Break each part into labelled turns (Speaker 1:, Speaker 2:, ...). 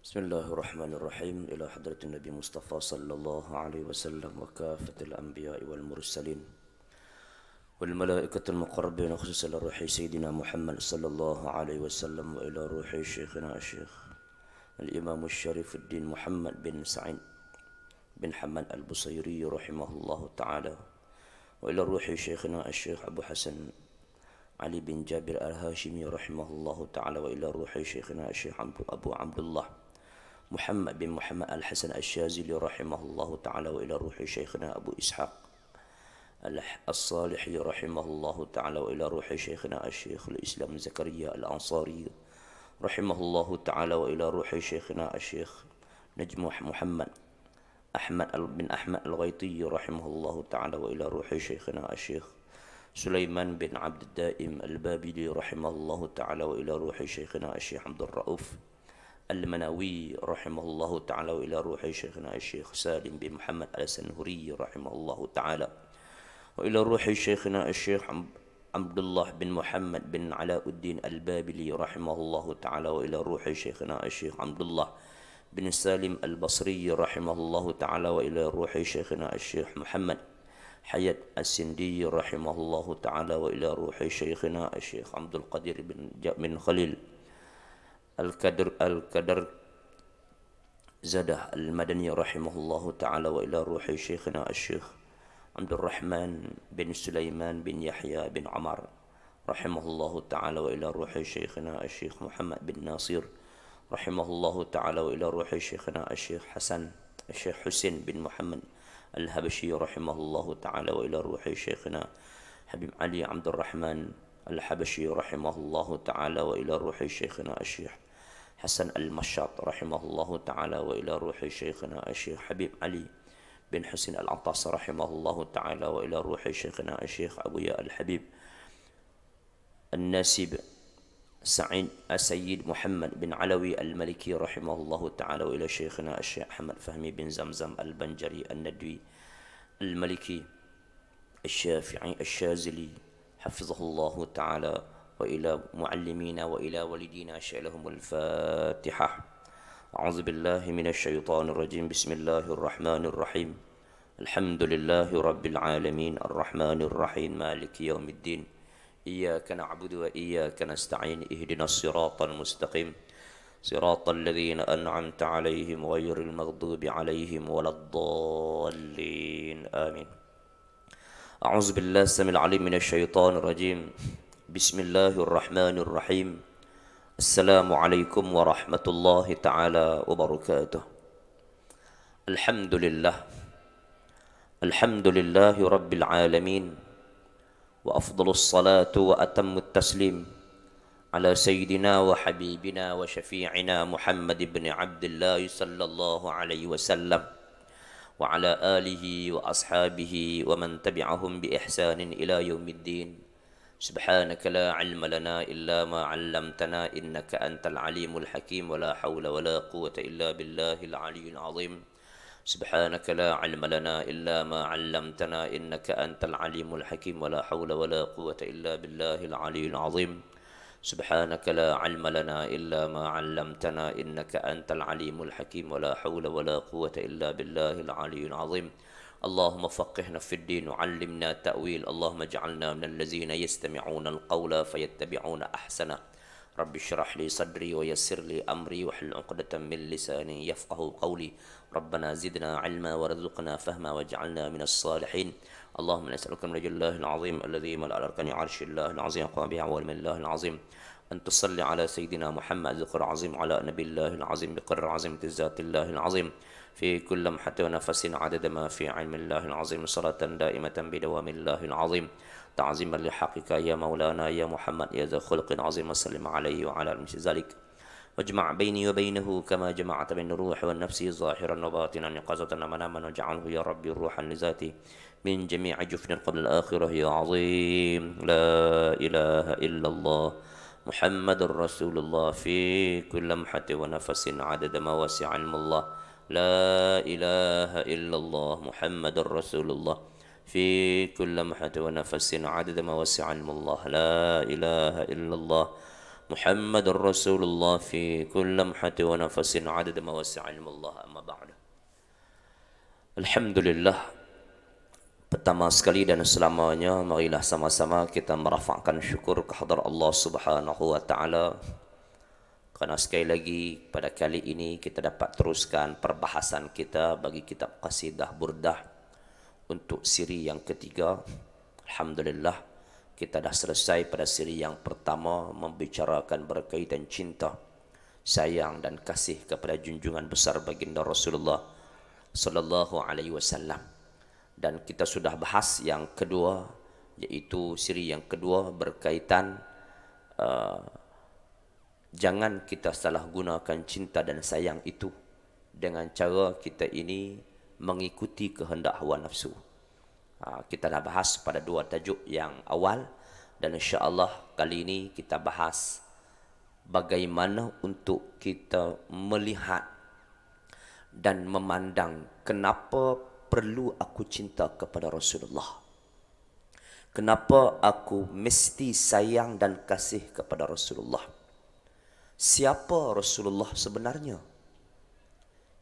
Speaker 1: Bismillahirrahmanirrahim. Ila hadratin Nabi Mustafa sallallahu alaihi wasallam wa kafatil anbiya'i wal mursalin wal malaikatul muqarrabin khususan ruhi sayyidina Muhammad sallallahu alaihi wasallam wa ila ruhi syekhina Syekh Al-Imam Syarifuddin Muhammad bin Sa'id bin Hamad Al-Busairi rahimahullahu ta'ala wa ila ruhi syekhina Syekh Abu Hasan Ali bin Jabir Al-Hashimi rahimahullahu ta'ala wa ila ruhi syekhina Syekh Abu Abdullah محمد بن محمد الحسن الشاذلي رحمه الله تعالى وإلى روح شيخنا أبو إسحاق الصالحي رحمه الله تعالى وإلى روح شيخنا الشيخ الإسلام زكريا الأنصاري رحمه الله تعالى وإلى روح شيخنا الشيخ نجم محمد أحمد بن أحمد الغيطي رحمه الله تعالى وإلى روح شيخنا الشيخ سليمان بن عبد الدائم البابلي رحمه الله تعالى وإلى روح شيخنا الشيخ عبد الرؤوف المناوي رحمه الله تعالى وإلى روح شيخنا الشيخ سالم بن محمد السنهري رحمه الله تعالى وإلى روح شيخنا الشيخ عبد الله بن محمد بن علاء الدين البابلي رحمه الله تعالى وإلى روح شيخنا الشيخ عبد الله بن سالم البصري رحمه الله تعالى وإلى روح شيخنا الشيخ محمد حياة السندي رحمه الله تعالى وإلى روح شيخنا الشيخ عبد القادر بن خليل الكدر زده المدني رحمه الله تعالى وإلى روح شيخنا الشيخ عبد الرحمن بن سليمان بن يحيى بن عمر رحمه الله تعالى وإلى روح شيخنا الشيخ محمد بن ناصر رحمه الله تعالى وإلى روح شيخنا الشيخ حسين بن محمد الهبشي رحمه الله تعالى وإلى روح شيخنا حبيب علي عبد الرحمن الحبشي رحمه الله تعالى وإلى روح شيخنا الشيخ حسن المشاط رحمه الله تعالى وإلى روح شيخنا الشيخ حبيب علي بن حسين العطاس رحمه الله تعالى وإلى روح شيخنا الشيخ أبويا الحبيب الناسب سعيد السيد محمد بن علوي الملكي رحمه الله تعالى وإلى شيخنا الشيخ أحمد فهمي بن زمزم البنجري الندوي الملكي الشافعي الشاذلي حفظه الله تعالى وإلى معلمينا وإلى والدينا لهم الفاتحة. أعوذ بالله من الشيطان الرجيم. بسم الله الرحمن الرحيم. الحمد لله رب العالمين الرحمن الرحيم مالك يوم الدين إياك نعبد وإياك نستعين اهدنا الصراط المستقيم صراط الذين أنعمت عليهم غير المغضوب عليهم ولا الضالين آمين. أعوذ بالله السميع العليم من الشيطان الرجيم. بسم الله الرحمن الرحيم. السلام عليكم ورحمة الله تعالى وبركاته. الحمد لله رب العالمين وأفضل الصلاة وأتم التسليم على سيدنا وحبيبنا وشفيعنا محمد بن عبد الله صلى الله عليه وسلم وعلى آله وأصحابه ومن تبعهم بإحسان إلى يوم الدين. سبحانك لا علم لنا إلا ما علمتنا إنك أنت العليم الحكيم ولا حول ولا قوة إلا بالله العلي العظيم. سبحانك لا علم لنا إلا ما علمتنا إنك أنت العليم الحكيم ولا حول ولا قوة إلا بالله العلي العظيم. سبحانك لا علم لنا إلا ما علمتنا إنك أنت العليم الحكيم ولا حول ولا قوة إلا بالله العلي العظيم. اللهم فقهنا في الدين وعلمنا التأويل. اللهم اجعلنا من الذين يستمعون القول فيتبعون أحسنه. رب اشرح لي صدري ويسر لي أمري واحلل عقدة من لساني يفقه قولي. ربنا زدنا علما وارزقنا فهما واجعلنا من الصالحين. اللهم نسألك من وجه الله العظيم الذي ملأ الأركان عرش الله العظيم قام بها من الله العظيم أن تصلي على سيدنا محمد ذكر عظيم على نبي الله العظيم بقدر عظيمة ذات الله العظيم في كل لمحة ونفس عدد ما في علم الله العظيم صلاة دائمة بدوام الله العظيم تعظيما لحقك يا مولانا يا محمد يا ذا خلق عظيم وسلم عليه وعلى مثل ذلك واجمع بيني وبينه كما جمعت بين الروح والنفس ظاهرا وباطنا يقظة ومناما واجعله يا ربي روحا لذاتي من جميع جفن قبل الآخرة يا عظيم. لا إله إلا الله محمد رسول الله في كل لمحة ونفس عدد ما وسع علم الله. لا إله إلا الله محمد رسول الله في كل لمحة ونفس عدد ما وسع علم الله. لا إله إلا الله محمد رسول الله في كل لمحة ونفس عدد ما وسع علم الله. أما بعد. Alhamdulillah, pertama sekali dan selamanya marilah sama-sama kita merafakkan syukur kehadrat Allah Subhanahu wa taala, kerana sekali lagi pada kali ini kita dapat teruskan perbahasan kita bagi kitab Qasidah Burdah untuk siri yang ketiga. Alhamdulillah, kita dah selesai pada siri yang pertama membicarakan berkaitan cinta, sayang dan kasih kepada junjungan besar baginda Rasulullah sallallahu alaihi wasallam. Dan kita sudah bahas yang kedua, yaitu siri yang kedua berkaitan jangan kita salah gunakan cinta dan sayang itu dengan cara kita ini mengikuti kehendak hawa nafsu. Kita dah bahas pada dua tajuk yang awal, dan insya-Allah kali ini kita bahas bagaimana untuk kita melihat dan memandang kenapa perlu aku cinta kepada Rasulullah. Kenapa aku mesti sayang dan kasih kepada Rasulullah. Siapa Rasulullah sebenarnya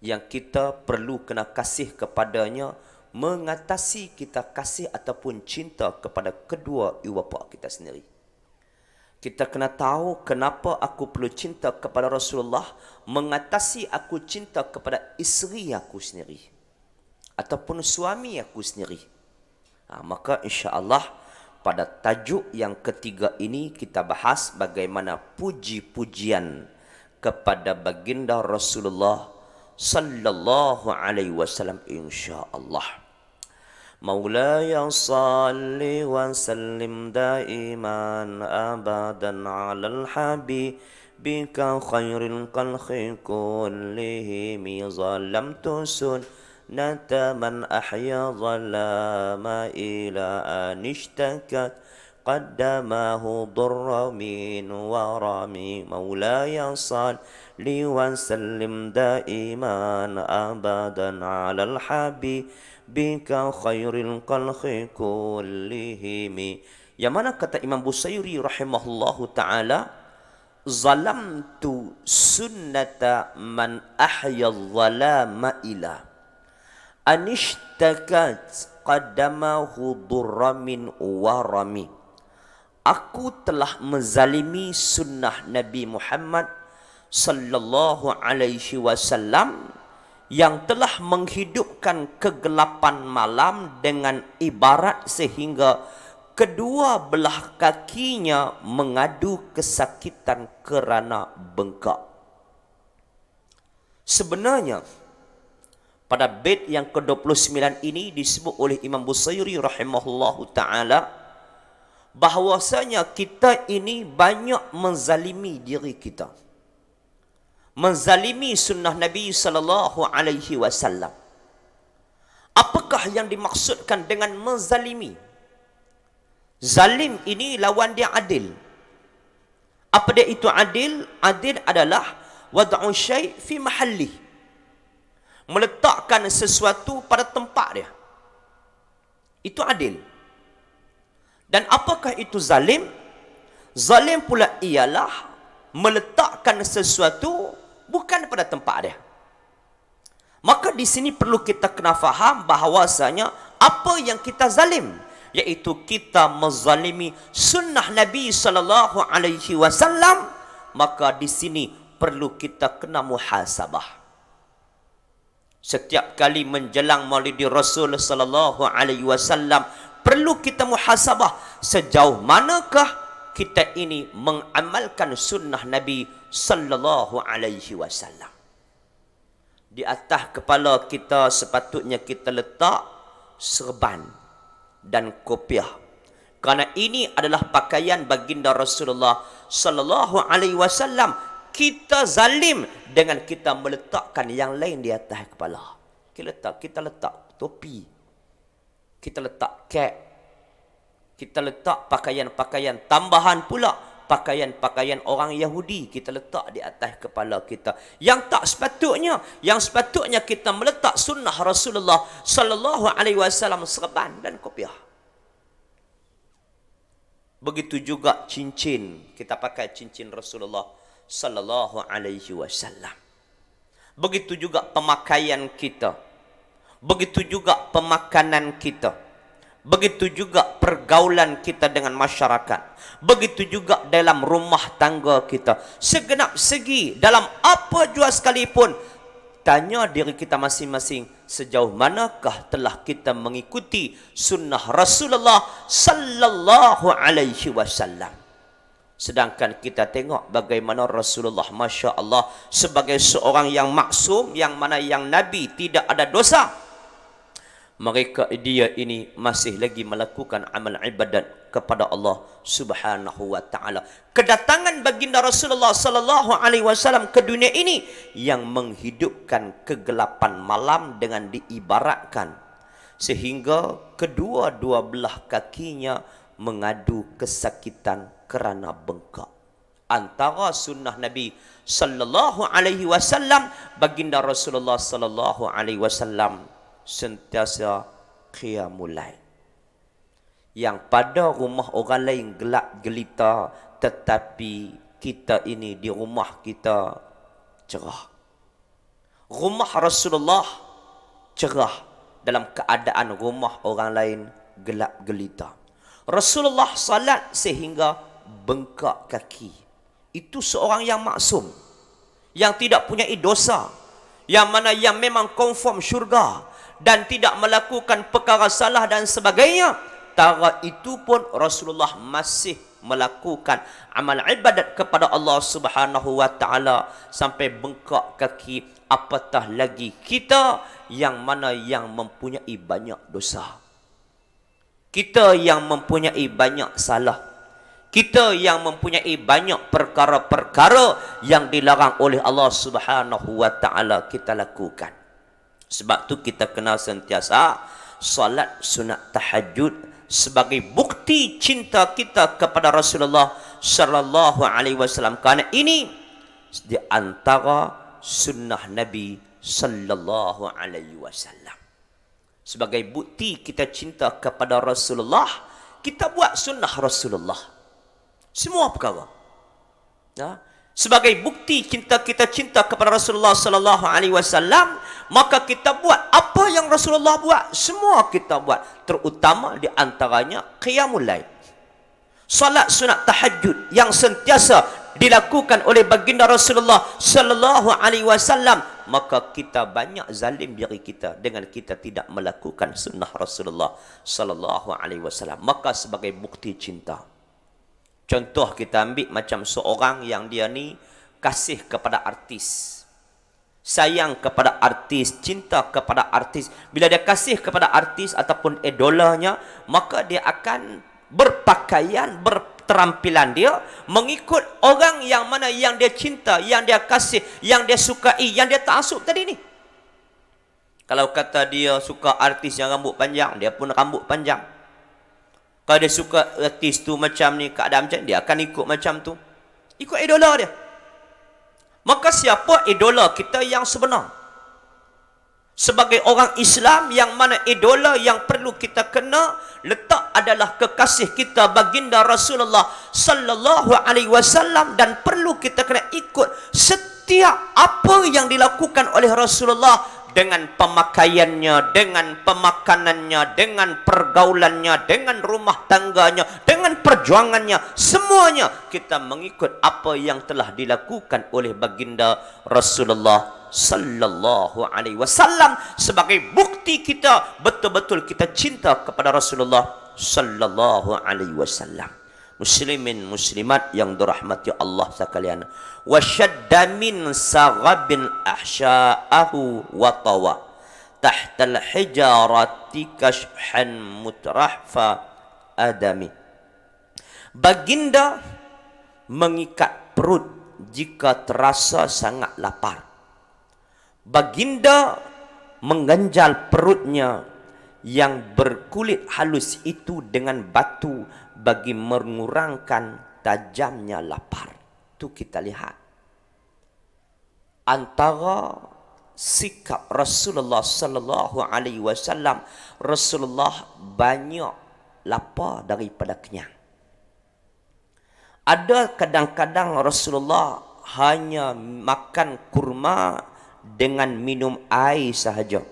Speaker 1: yang kita perlu kena kasih kepadanya, mengatasi kita kasih ataupun cinta kepada kedua ibu bapa kita sendiri. Kita kena tahu kenapa aku perlu cinta kepada Rasulullah, mengatasi aku cinta kepada isteri aku sendiri ataupun suami aku sendiri. Maka insya-Allah pada tajuk yang ketiga ini kita bahas bagaimana puji-pujian kepada baginda Rasulullah sallallahu alaihi wasallam insya-Allah. مولاي صل وسلم دائما أبدا على الحبيب خير الخلق كلهم ظلمت سنة من أحيا ظلام إلى أن اشتكت قدمه ضر من ورمي مولاي صل وسلم دائما أبدا على الحبيب bika khairil khalqi kullihim. Yang mana kata Imam Busayri rahimahullahu ta'ala, zalamtu sunnata man ahya dhalama ila anishtakat qadamahu durra min warami. Aku telah menzalimi sunnah Nabi Muhammad sallallahu alaihi wasallam yang telah menghidupkan kegelapan malam dengan ibarat sehingga kedua belah kakinya mengadu kesakitan kerana bengkak. Sebenarnya pada bait yang ke-29 ini disebut oleh Imam Busayri rahimahullahu ta'ala bahwasanya kita ini banyak menzalimi diri kita, menzalimi sunnah Nabi sallallahu alaihi wasallam. Apakah yang dimaksudkan dengan menzalimi? Zalim ini lawan dia adil. Apa dia itu adil? Adil adalah wad'u syai' fi mahallih, meletakkan sesuatu pada tempat dia. Itu adil. Dan apakah itu zalim? Zalim pula ialah meletakkan sesuatu bukan pada tempat dia. Maka di sini perlu kita kena faham bahawasanya apa yang kita zalim, iaitu kita menzalimi sunnah Nabi sallallahu alaihi wasallam. Maka di sini perlu kita kena muhasabah. Setiap kali menjelang Maulidi Rasul sallallahu alaihi wasallam perlu kita muhasabah sejauh manakah kita ini mengamalkan sunnah Nabi sallallahu alaihi wasallam. Di atas kepala kita sepatutnya kita letak serban dan kopiah, kerana ini adalah pakaian baginda Rasulullah sallallahu alaihi wasallam. Kita zalim dengan kita meletakkan yang lain di atas kepala. Kita letak topi, kita letak cap, kita letak pakaian-pakaian tambahan pula, pakaian-pakaian orang Yahudi kita letak di atas kepala kita. Yang sepatutnya kita meletak sunnah Rasulullah sallallahu alaihi wasallam serban dan kopiah. Begitu juga cincin, kita pakai cincin Rasulullah sallallahu alaihi wasallam. Begitu juga pemakaian kita. Begitu juga pemakanan kita. Begitu juga pergaulan kita dengan masyarakat. Begitu juga dalam rumah tangga kita. Segenap segi dalam apa jua sekalipun, tanya diri kita masing-masing, sejauh manakah telah kita mengikuti sunnah Rasulullah sallallahu alaihi wasallam. Sedangkan kita tengok bagaimana Rasulullah, Masya Allah, sebagai seorang yang maksum, yang mana yang Nabi tidak ada dosa, mereka dia ini masih lagi melakukan amal ibadat kepada Allah Subhanahu wa taala. Kedatangan baginda Rasulullah sallallahu alaihi wasallam ke dunia ini yang menghidupkan kegelapan malam dengan diibaratkan sehingga kedua-dua belah kakinya mengadu kesakitan kerana bengkak. Antara sunnah Nabi sallallahu alaihi wasallam, baginda Rasulullah sallallahu alaihi wasallam sentiasa qiyamul lail. Yang pada rumah orang lain gelap gelita, tetapi kita ini di rumah kita cerah. Rumah Rasulullah cerah dalam keadaan rumah orang lain gelap gelita. Rasulullah salat sehingga bengkak kaki. Itu seorang yang maksum, yang tidak punya dosa, yang mana yang memang confirm syurga dan tidak melakukan perkara salah dan sebagainya. Tara itu pun Rasulullah masih melakukan amal ibadat kepada Allah Subhanahu wa taala sampai bengkak kaki, apatah lagi kita yang mana yang mempunyai banyak dosa. Kita yang mempunyai banyak salah. Kita yang mempunyai banyak perkara-perkara yang dilarang oleh Allah Subhanahu wa taala kita lakukan. Sebab tu kita kena sentiasa salat sunat tahajud sebagai bukti cinta kita kepada Rasulullah sallallahu alaihi wasallam. Karena ini di antara sunnah Nabi sallallahu alaihi wasallam. Sebagai bukti kita cinta kepada Rasulullah, kita buat sunnah Rasulullah. Semua perkara. Ya. Sebagai bukti kita cinta kepada Rasulullah sallallahu alaihi wasallam, maka kita buat apa yang Rasulullah buat, semua kita buat, terutama di antaranya qiyamul lail. Salat sunat tahajud yang sentiasa dilakukan oleh baginda Rasulullah sallallahu alaihi wasallam, maka kita banyak zalim diri kita dengan kita tidak melakukan sunnah Rasulullah sallallahu alaihi wasallam. Maka sebagai bukti cinta, contoh kita ambil macam seorang yang dia ni kasih kepada artis, sayang kepada artis, cinta kepada artis. Bila dia kasih kepada artis ataupun idolanya, maka dia akan berpakaian, berterampilan dia mengikut orang yang mana yang dia cinta, yang dia kasih, yang dia sukai, yang dia ta'assub tadi ni. Kalau kata dia suka artis yang rambut panjang, dia pun rambut panjang. Kalau dia suka artis tu macam ni, keadaan macam ni, dia akan ikut macam tu, ikut idola dia. Maka siapa idola kita yang sebenar? Sebagai orang Islam, yang mana idola yang perlu kita kena letak adalah kekasih kita baginda Rasulullah sallallahu alaihi wasallam, dan perlu kita kena ikut setiap apa yang dilakukan oleh Rasulullah dengan pemakaiannya, dengan pemakanannya, dengan pergaulannya, dengan rumah tangganya, dengan perjuangannya, semuanya kita mengikut apa yang telah dilakukan oleh baginda Rasulullah sallallahu alaihi wasallam sebagai bukti kita betul-betul kita cinta kepada Rasulullah sallallahu alaihi wasallam. Muslimin muslimat yang dirahmati Allah sekalian, wa shadda min saghabin ahsya'ahu wa tawa tahta al-hijarati kashhan mutrahfa adami. Baginda mengikat perut jika terasa sangat lapar. Baginda mengganjal perutnya yang berkulit halus itu dengan batu bagi mengurangkan tajamnya lapar. Itu kita lihat antara sikap Rasulullah sallallahu alaihi wasallam. Rasulullah banyak lapar daripada kenyang. Ada kadang-kadang Rasulullah hanya makan kurma dengan minum air sahaja.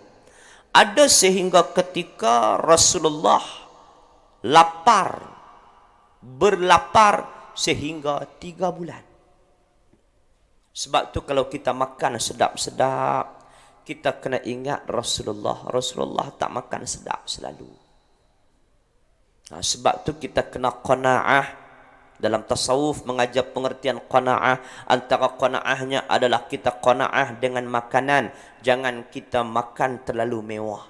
Speaker 1: Ada sehingga ketika Rasulullah lapar, berlapar sehingga 3 bulan. Sebab tu kalau kita makan sedap-sedap, kita kena ingat Rasulullah. Rasulullah tak makan sedap selalu. Sebab tu kita kena qanaah. Dalam tasawuf mengajar pengertian qanaah. Antara qanaahnya adalah kita qanaah dengan makanan. Jangan kita makan terlalu mewah.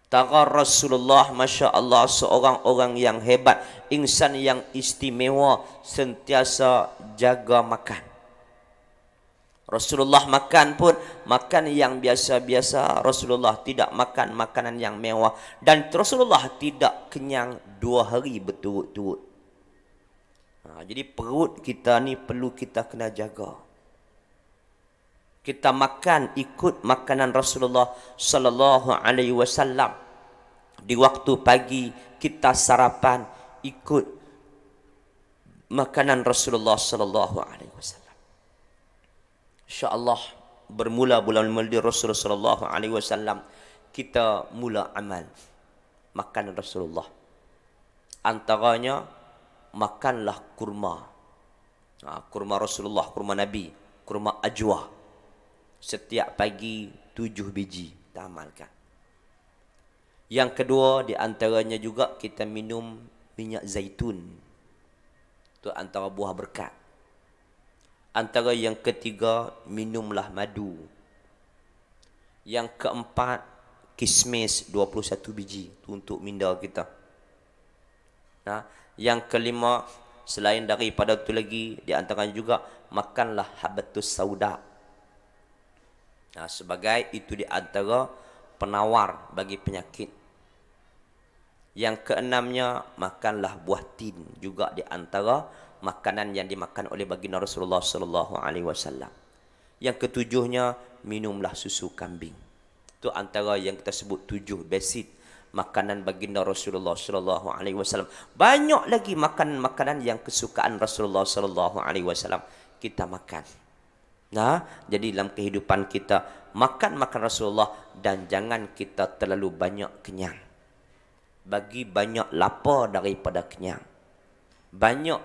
Speaker 1: Tara Rasulullah, Masya Allah, seorang orang yang hebat, insan yang istimewa, sentiasa jaga makan. Rasulullah makan pun makan yang biasa-biasa. Rasulullah tidak makan makanan yang mewah. Dan Rasulullah tidak kenyang 2 hari berturut-turut. Jadi perut kita ni perlu kita kena jaga. Kita makan ikut makanan Rasulullah sallallahu alaihi wasallam. Di waktu pagi kita sarapan ikut makanan Rasulullah sallallahu alaihi wasallam. InsyaAllah bermula bulan Maulid Rasulullah sallallahu alaihi wasallam, kita mula amal makan Rasulullah. Antaranya makanlah kurma. Kurma Rasulullah, kurma Nabi, kurma ajwa. Setiap pagi 7 biji kita amalkan. Yang kedua di antaranya juga kita minum minyak zaitun. Itu antara buah berkat. Antara yang ketiga, minumlah madu. Yang keempat, kismis 21 biji. Itu untuk minda kita. Yang kelima, selain daripada itu lagi, di antaranya juga, makanlah habatus sauda. Sebagai itu di antara penawar bagi penyakit. Yang keenamnya, makanlah buah tin. Juga di antara makanan yang dimakan oleh baginda Rasulullah sallallahu alaihi wasallam. Yang ketujuhnya, minumlah susu kambing. Itu antara yang kita sebut 7 basic makanan baginda Rasulullah sallallahu alaihi wasallam. Banyak lagi makanan-makanan yang kesukaan Rasulullah sallallahu alaihi wasallam kita makan. Jadi dalam kehidupan kita makan Rasulullah dan jangan kita terlalu banyak kenyang. Bagi banyak lapar daripada kenyang. Banyak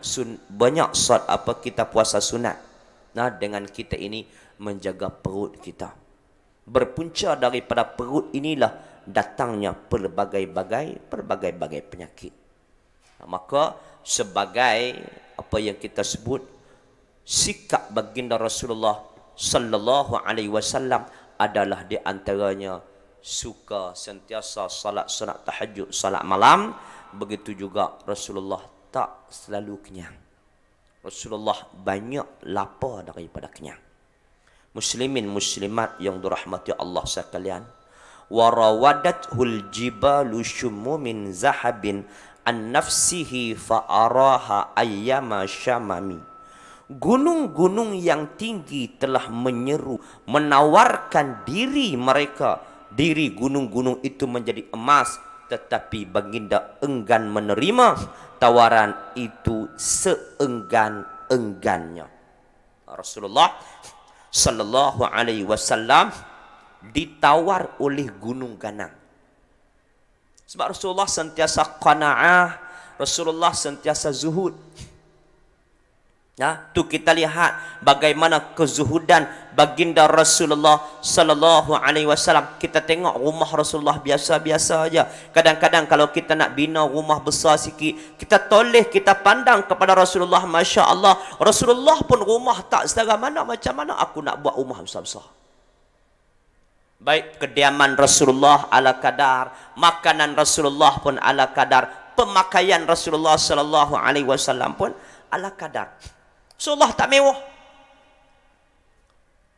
Speaker 1: kita puasa sunat. Dengan kita ini menjaga perut kita. Berpunca daripada perut inilah datangnya pelbagai penyakit. Maka sebagai apa yang kita sebut sikap baginda Rasulullah sallallahu alaihi wasallam adalah di antaranya suka sentiasa salat sunat tahajud, salat malam. Begitu juga Rasulullah tak selalu kenyang. Rasulullah banyak lapar daripada kenyang. Muslimin muslimat yang dirahmati Allah sekalian, warawadathul jibalu syummu min zahabin an nafsihi fa araha ayyama syamami. Gunung-gunung yang tinggi telah menyeru, menawarkan diri mereka. Diri gunung-gunung itu menjadi emas, tetapi baginda enggan menerima tawaran itu seenggan-enggannya. Rasulullah sallallahu alaihi wasallam ditawar oleh gunung ganang. Sebab Rasulullah sentiasa qanaah, Rasulullah sentiasa zuhud. Tu kita lihat bagaimana kezuhudan baginda Rasulullah sallallahu alaihi wasallam. Kita tengok rumah Rasulullah biasa-biasa aja. Kadang-kadang kalau kita nak bina rumah besar sikit, kita toleh, kita pandang kepada Rasulullah, Masya Allah. Rasulullah pun rumah tak setara mana, macam mana aku nak buat rumah besar-besar. Baik kediaman Rasulullah ala kadar, makanan Rasulullah pun ala kadar, pemakaian Rasulullah sallallahu alaihi wasallam pun ala kadar. Rasulullah tak mewah.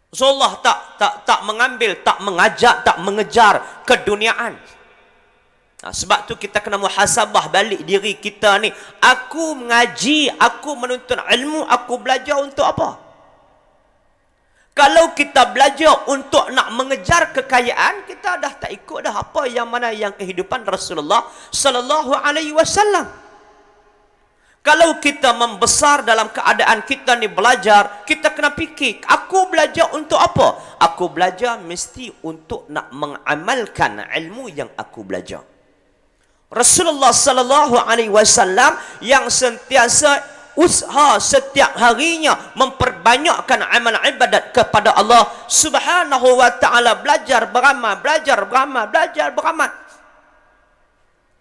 Speaker 1: Rasulullah tak mengambil, tak mengajak, tak mengejar keduniaan. Sebab tu kita kena muhasabah balik diri kita ni. Aku mengaji, aku menuntut ilmu, aku belajar untuk apa? Kalau kita belajar untuk nak mengejar kekayaan, kita dah tak ikut dah apa yang mana yang kehidupan Rasulullah sallallahu alaihi wasallam. Kalau kita membesar dalam keadaan kita ni belajar, kita kena fikir, aku belajar untuk apa? Aku belajar mesti untuk nak mengamalkan ilmu yang aku belajar. Rasulullah sallallahu alaihi wasallam yang sentiasa usaha setiap harinya memperbanyakkan amal ibadat kepada Allah Subhanahu wa taala, belajar beramal, belajar beramal, belajar beramal.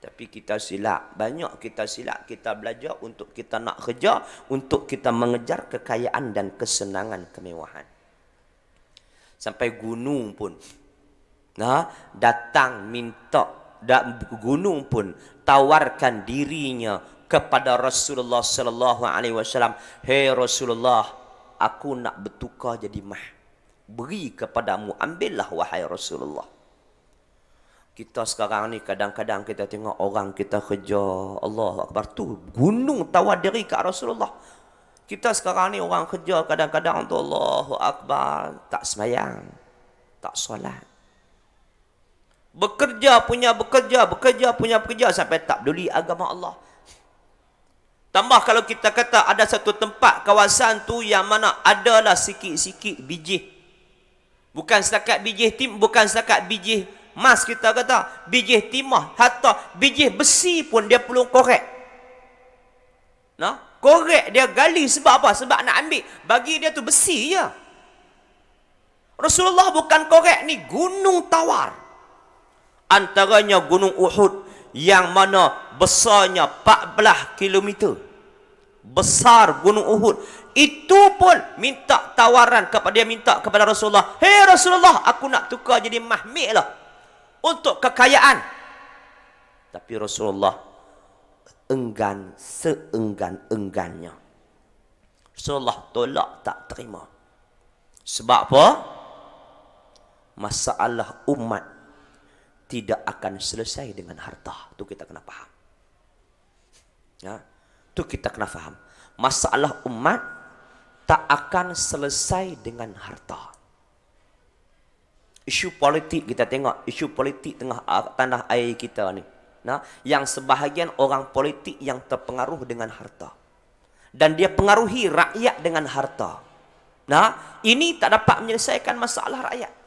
Speaker 1: Tapi kita silap, banyak kita silap, kita belajar untuk kita nak kerja, untuk kita mengejar kekayaan dan kesenangan kemewahan. Sampai gunung pun datang minta, gunung pun tawarkan dirinya kepada Rasulullah sallallahu alaihi wasallam, "Hei Rasulullah, aku nak bertukar jadi mah. Beri kepadamu, ambillah wahai Rasulullah." Kita sekarang ni kadang-kadang kita tengok orang kita kerja, Allah Akbar, tu gunung tawar diri kat Rasulullah. Kita sekarang ni orang kerja kadang-kadang tu Allahu Akbar, tak semayang, tak solat. Bekerja punya bekerja, bekerja punya bekerja sampai tak peduli agama Allah. Tambah kalau kita kata ada satu tempat kawasan tu yang mana adalah sikit-sikit biji. Bukan setakat biji tim, bukan setakat biji mas, kita kata biji timah, hatta biji besi pun dia perlu korek. Korek dia gali sebab apa? Sebab nak ambil, bagi dia tu besi je. Rasulullah bukan korek ni gunung tawar. Antaranya gunung Uhud yang mana besarnya 14 kilometer. Besar gunung Uhud. Itu pun minta tawaran kepada dia, minta kepada Rasulullah, "Hei Rasulullah, aku nak tukar jadi mahmid lah untuk kekayaan." Tapi Rasulullah enggan seenggan-enggannya. Rasulullah tolak, tak terima. Sebab apa? Masalah umat tidak akan selesai dengan harta. Tu kita kena faham. Tu kita kena faham. Masalah umat tak akan selesai dengan harta. Isu politik kita tengok, isu politik tengah tanah air kita ni. Yang sebahagian orang politik yang terpengaruh dengan harta. Dan dia pengaruhi rakyat dengan harta. Ini tak dapat menyelesaikan masalah rakyat.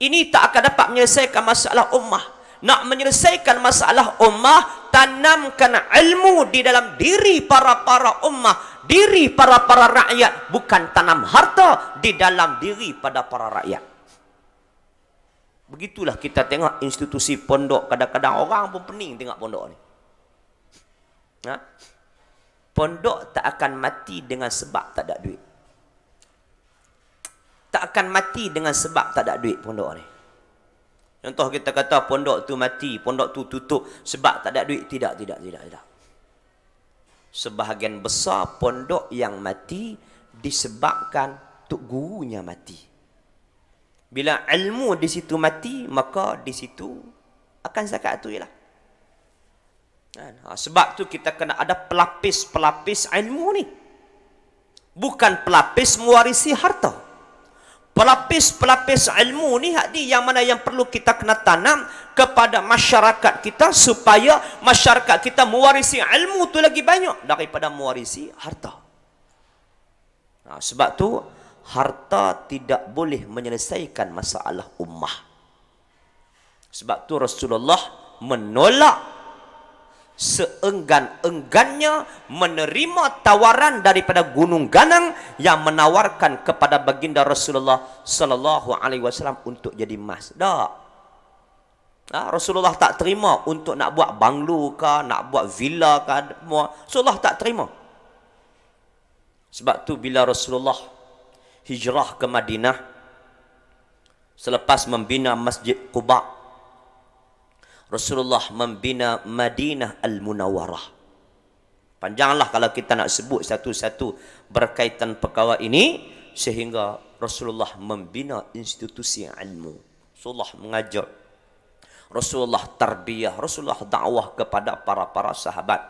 Speaker 1: Ini tak akan dapat menyelesaikan masalah ummah. Nak menyelesaikan masalah ummah, tanamkan ilmu di dalam diri para ummah, diri para rakyat, bukan tanam harta di dalam diri pada para rakyat. Begitulah kita tengok institusi pondok, kadang-kadang orang pun pening tengok pondok ni. Pondok tak akan mati dengan sebab tak ada duit. Tak akan mati dengan sebab tak ada duit pondok ni. Contoh kita kata pondok tu mati, pondok tu tutup sebab tak ada duit. Tidak. Sebahagian besar pondok yang mati disebabkan tok gurunya mati. Bila ilmu di situ mati, maka di situ akan zakat tu ialah. Sebab tu kita kena ada pelapis-pelapis ilmu ni. Bukan pelapis mewarisi harta. Pelapis-pelapis ilmu ni yang mana yang perlu kita kena tanam kepada masyarakat kita supaya masyarakat kita mewarisi ilmu tu lagi banyak daripada mewarisi harta. Sebab tu harta tidak boleh menyelesaikan masalah ummah. Sebab tu Rasulullah menolak seenggan-enggannya menerima tawaran daripada Gunung Ganang yang menawarkan kepada baginda Rasulullah sallallahu alaihi wasallam untuk jadi emas. Rasulullah tak terima untuk nak buat banglo ke, nak buat villa ke, Rasulullah tak terima. Sebab tu bila Rasulullah hijrah ke Madinah selepas membina Masjid Quba, Rasulullah membina Madinah Al-Munawwarah. Panjanglah kalau kita nak sebut satu-satu berkaitan perkara ini, sehingga Rasulullah membina institusi ilmu. Rasulullah mengajar, Rasulullah tarbiyah, Rasulullah dakwah kepada para sahabat.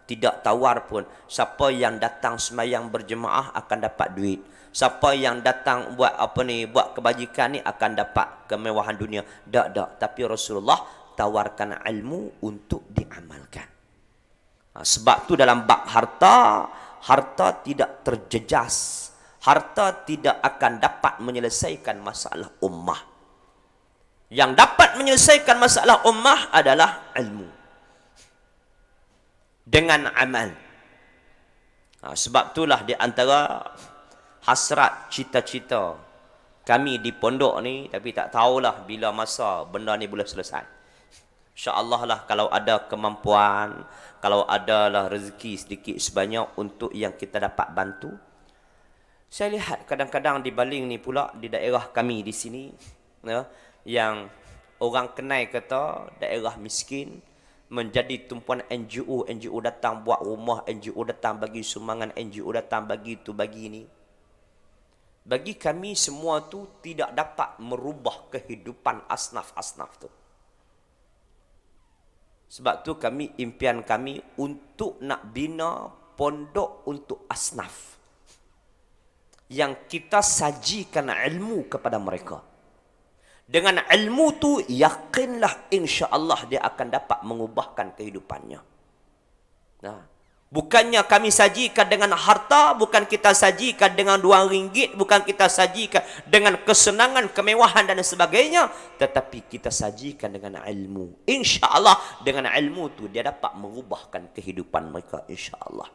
Speaker 1: Tidak tawar pun, siapa yang datang semayang berjemaah akan dapat duit. Siapa yang datang buat buat kebajikan ni akan dapat kemewahan dunia. Tak. Tapi Rasulullah tawarkan ilmu untuk diamalkan. Sebab tu dalam bab harta, harta tidak terjejas. Harta tidak akan dapat menyelesaikan masalah ummah. Yang dapat menyelesaikan masalah ummah adalah ilmu dengan amal. Sebab itulah di antara hasrat cita-cita kami di pondok ni, tapi tak tahulah bila masa benda ni boleh selesai. InsyaAllah lah kalau ada kemampuan, kalau ada lah rezeki sedikit sebanyak untuk yang kita dapat bantu. Saya lihat kadang-kadang di Baling ni pula, di daerah kami di sini, ya, yang orang kenal kata daerah miskin, menjadi tumpuan NGO. NGO datang buat rumah, NGO datang bagi sumbangan, NGO datang bagi itu, bagi ini. Bagi kami semua tu tidak dapat merubah kehidupan asnaf-asnaf tu. Sebab tu kami, impian kami untuk nak bina pondok untuk asnaf, yang kita sajikan ilmu kepada mereka. Dengan ilmu tu, yakinlah insya-Allah dia akan dapat mengubahkan kehidupannya. Nah, bukannya kami sajikan dengan harta, bukan kita sajikan dengan RM2, bukan kita sajikan dengan kesenangan, kemewahan dan sebagainya, tetapi kita sajikan dengan ilmu. Insya-Allah dengan ilmu tu dia dapat mengubahkan kehidupan mereka, insya-Allah.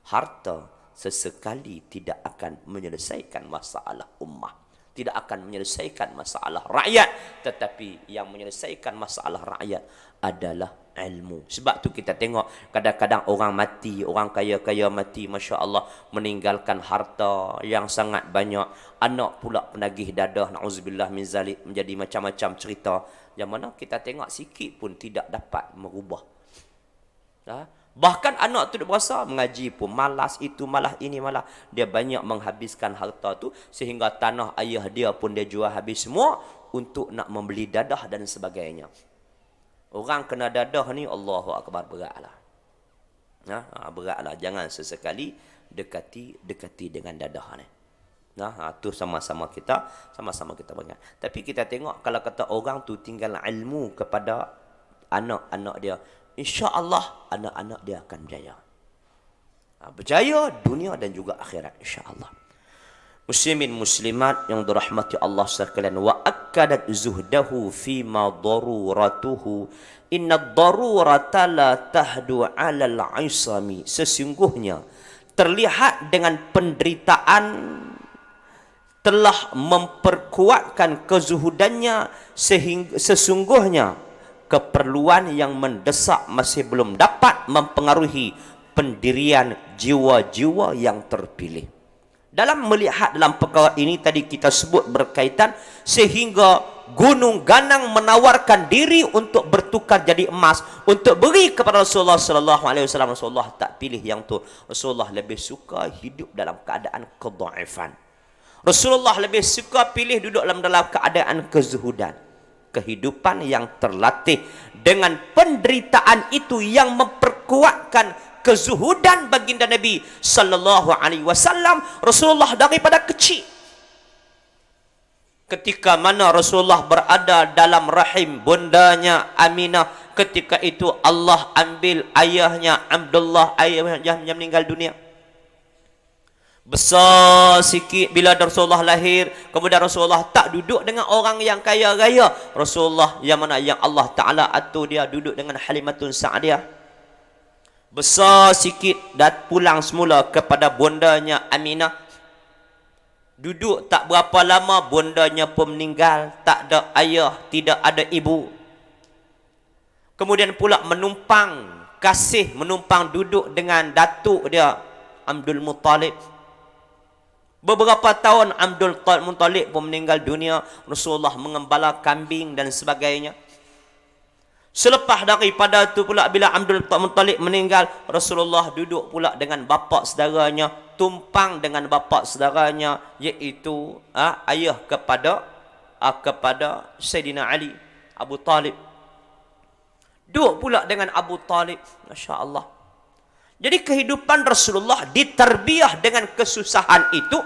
Speaker 1: Harta sesekali tidak akan menyelesaikan masalah ummah, tidak akan menyelesaikan masalah rakyat, tetapi yang menyelesaikan masalah rakyat adalah ilmu. Sebab tu kita tengok kadang-kadang orang mati, orang kaya-kaya mati, Masya Allah, meninggalkan harta yang sangat banyak. Anak pula penagih dadah, na'udzubillah min zalik, menjadi macam-macam cerita, yang mana kita tengok sikit pun tidak dapat merubah. Bahkan anak tu berasa mengaji pun malas, itu malas, ini malas. Dia banyak menghabiskan harta tu, sehingga tanah ayah dia pun dia jual habis semua untuk nak membeli dadah dan sebagainya. Orang kena dadah ni, Allahu Akbar, beratlah. Beratlah. Jangan sesekali dekati dengan dadah ni. Tu sama-sama kita banyak. Tapi kita tengok kalau kata orang tu tinggal ilmu kepada anak-anak dia, insya-Allah anak-anak dia akan berjaya. Berjaya dunia dan juga akhirat, insya-Allah. Muslimin muslimat yang dirahmati Allah sekalian, wa akkadat zuhdahu fi ma daruratuhu, inna darurata la tahdu 'ala al-'isami. Sesungguhnya terlihat dengan penderitaan telah memperkuatkan kezuhudannya, sehingga sesungguhnya keperluan yang mendesak masih belum dapat mempengaruhi pendirian jiwa-jiwa yang terpilih. Dalam melihat dalam perkara ini tadi kita sebut berkaitan, sehingga gunung ganang menawarkan diri untuk bertukar jadi emas untuk beri kepada Rasulullah sallallahu alaihi wasallam. Rasulullah tak pilih yang tu. Rasulullah lebih suka hidup dalam keadaan kedhaifan. Rasulullah lebih suka pilih duduk dalam keadaan kezuhudan. Kehidupan yang terlatih dengan penderitaan itu yang memperkuatkan kezuhudan baginda Nabi sallallahu alaihi wasallam. Rasulullah daripada kecil, ketika mana Rasulullah berada dalam rahim bundanya Aminah, ketika itu Allah ambil ayahnya Abdullah, ayahnya meninggal dunia. Besar sikit bila Rasulullah lahir, kemudian Rasulullah tak duduk dengan orang yang kaya raya. Rasulullah yang mana yang Allah Ta'ala atur dia duduk dengan Halimatun Sa'diyah. Besar sikit dan pulang semula kepada bondanya Aminah. Duduk tak berapa lama bondanya pun meninggal, tak ada ayah, tidak ada ibu. Kemudian pula menumpang duduk dengan datuk dia Abdul Muttalib. Beberapa tahun Abdul Muttalib pun meninggal dunia. Rasulullah mengembala kambing dan sebagainya. Selepas daripada itu pula bila Abdul Muttalib meninggal, Rasulullah duduk pula dengan bapa saudaranya, tumpang dengan bapa saudaranya, iaitu ayah kepada Sayyidina Ali, Abu Talib. Duduk pula dengan Abu Talib, Masya Allah. Jadi kehidupan Rasulullah diterbiah dengan kesusahan itu,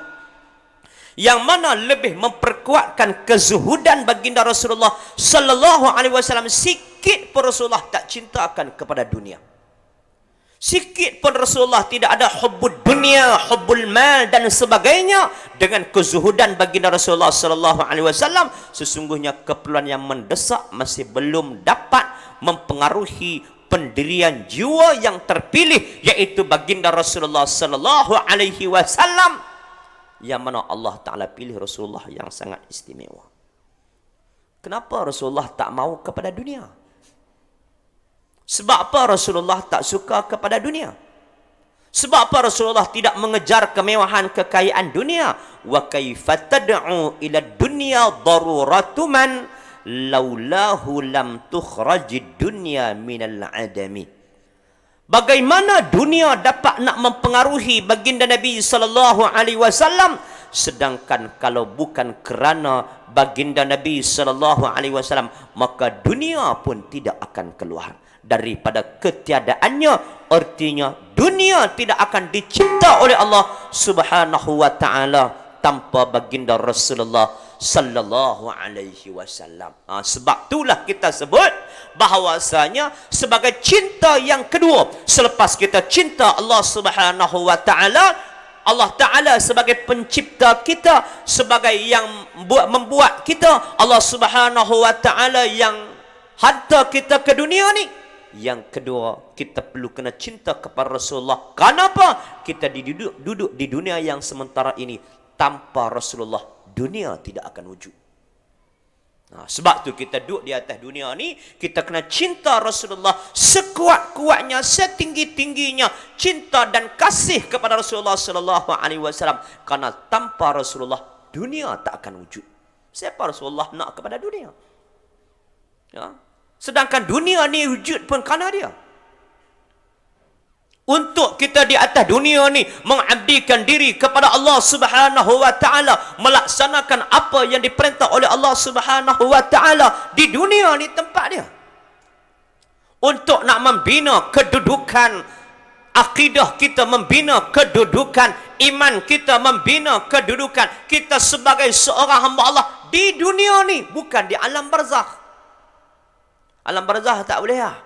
Speaker 1: yang mana lebih memperkuatkan kezuhudan baginda Rasulullah sallallahu alaihi wasallam. Sikit pun Rasulullah tak cintakan kepada dunia. Sikit pun Rasulullah tidak ada hubbud dunia, hubbul mal dan sebagainya. Dengan kezuhudan baginda Rasulullah sallallahu alaihi wasallam, sesungguhnya keperluan yang mendesak masih belum dapat mempengaruhi pendirian jiwa yang terpilih, yaitu baginda Rasulullah sallallahu alaihi wasallam, yang mana Allah Ta'ala pilih Rasulullah yang sangat istimewa. Kenapa Rasulullah tak mau kepada dunia? Sebab apa Rasulullah tak suka kepada dunia? Sebab apa Rasulullah tidak mengejar kemewahan kekayaan dunia? Wa kaifa tad'u ila dunya daruratu man laulahu lam tukhrajid dunya minal adami. Bagaimana dunia dapat nak mempengaruhi baginda Nabi sallallahu alaihi wasallam, sedangkan kalau bukan kerana baginda Nabi sallallahu alaihi wasallam, maka dunia pun tidak akan keluar daripada ketiadaannya. Artinya dunia tidak akan dicipta oleh Allah Subhanahu wa taala tanpa baginda Rasulullah sallallahu alaihi wasallam. Sebab itulah kita sebut bahawasanya sebagai cinta yang kedua selepas kita cinta Allah Subhanahu wa taala, Allah Ta'ala sebagai pencipta kita, sebagai yang membuat kita, Allah Subhanahu wa taala yang hantar kita ke dunia ni. Yang kedua, kita perlu kena cinta kepada Rasulullah. Kenapa? Kita duduk di dunia yang sementara ini. Tanpa Rasulullah, dunia tidak akan wujud. Sebab tu kita duduk di atas dunia ni, kita kena cinta Rasulullah sekuat-kuatnya, setinggi-tingginya cinta dan kasih kepada Rasulullah sallallahu alaihi wasallam. Karena tanpa Rasulullah, dunia tak akan wujud. Siapa Rasulullah nak kepada dunia? Ya. Sedangkan dunia ni wujud pun kerana dia. Untuk kita di atas dunia ni mengabdikan diri kepada Allah Subhanahu wa taala, melaksanakan apa yang diperintah oleh Allah Subhanahu wa taala di dunia ni tempat dia. Untuk nak membina kedudukan akidah kita, membina kedudukan iman kita, membina kedudukan kita sebagai seorang hamba Allah di dunia ni, bukan di alam barzakh. Alam barzah tak boleh lah.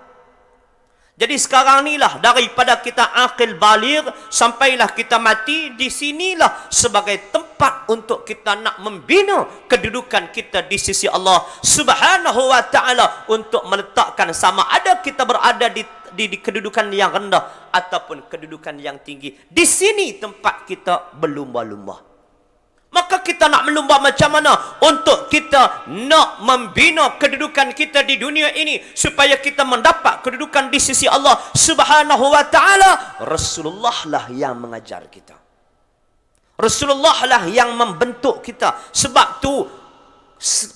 Speaker 1: Jadi sekarang ni lah, daripada kita akil baligh sampailah kita mati, di sinilah sebagai tempat untuk kita nak membina kedudukan kita di sisi Allah Subhanahu wa taala, untuk meletakkan sama ada kita berada di kedudukan yang rendah ataupun kedudukan yang tinggi. Di sini tempat kita berlumba-lumba. Maka kita nak melumba macam mana untuk kita nak membina kedudukan kita di dunia ini supaya kita mendapat kedudukan di sisi Allah Subhanahu wa taala. Rasulullah lah yang mengajar kita. Rasulullah lah yang membentuk kita. Sebab tu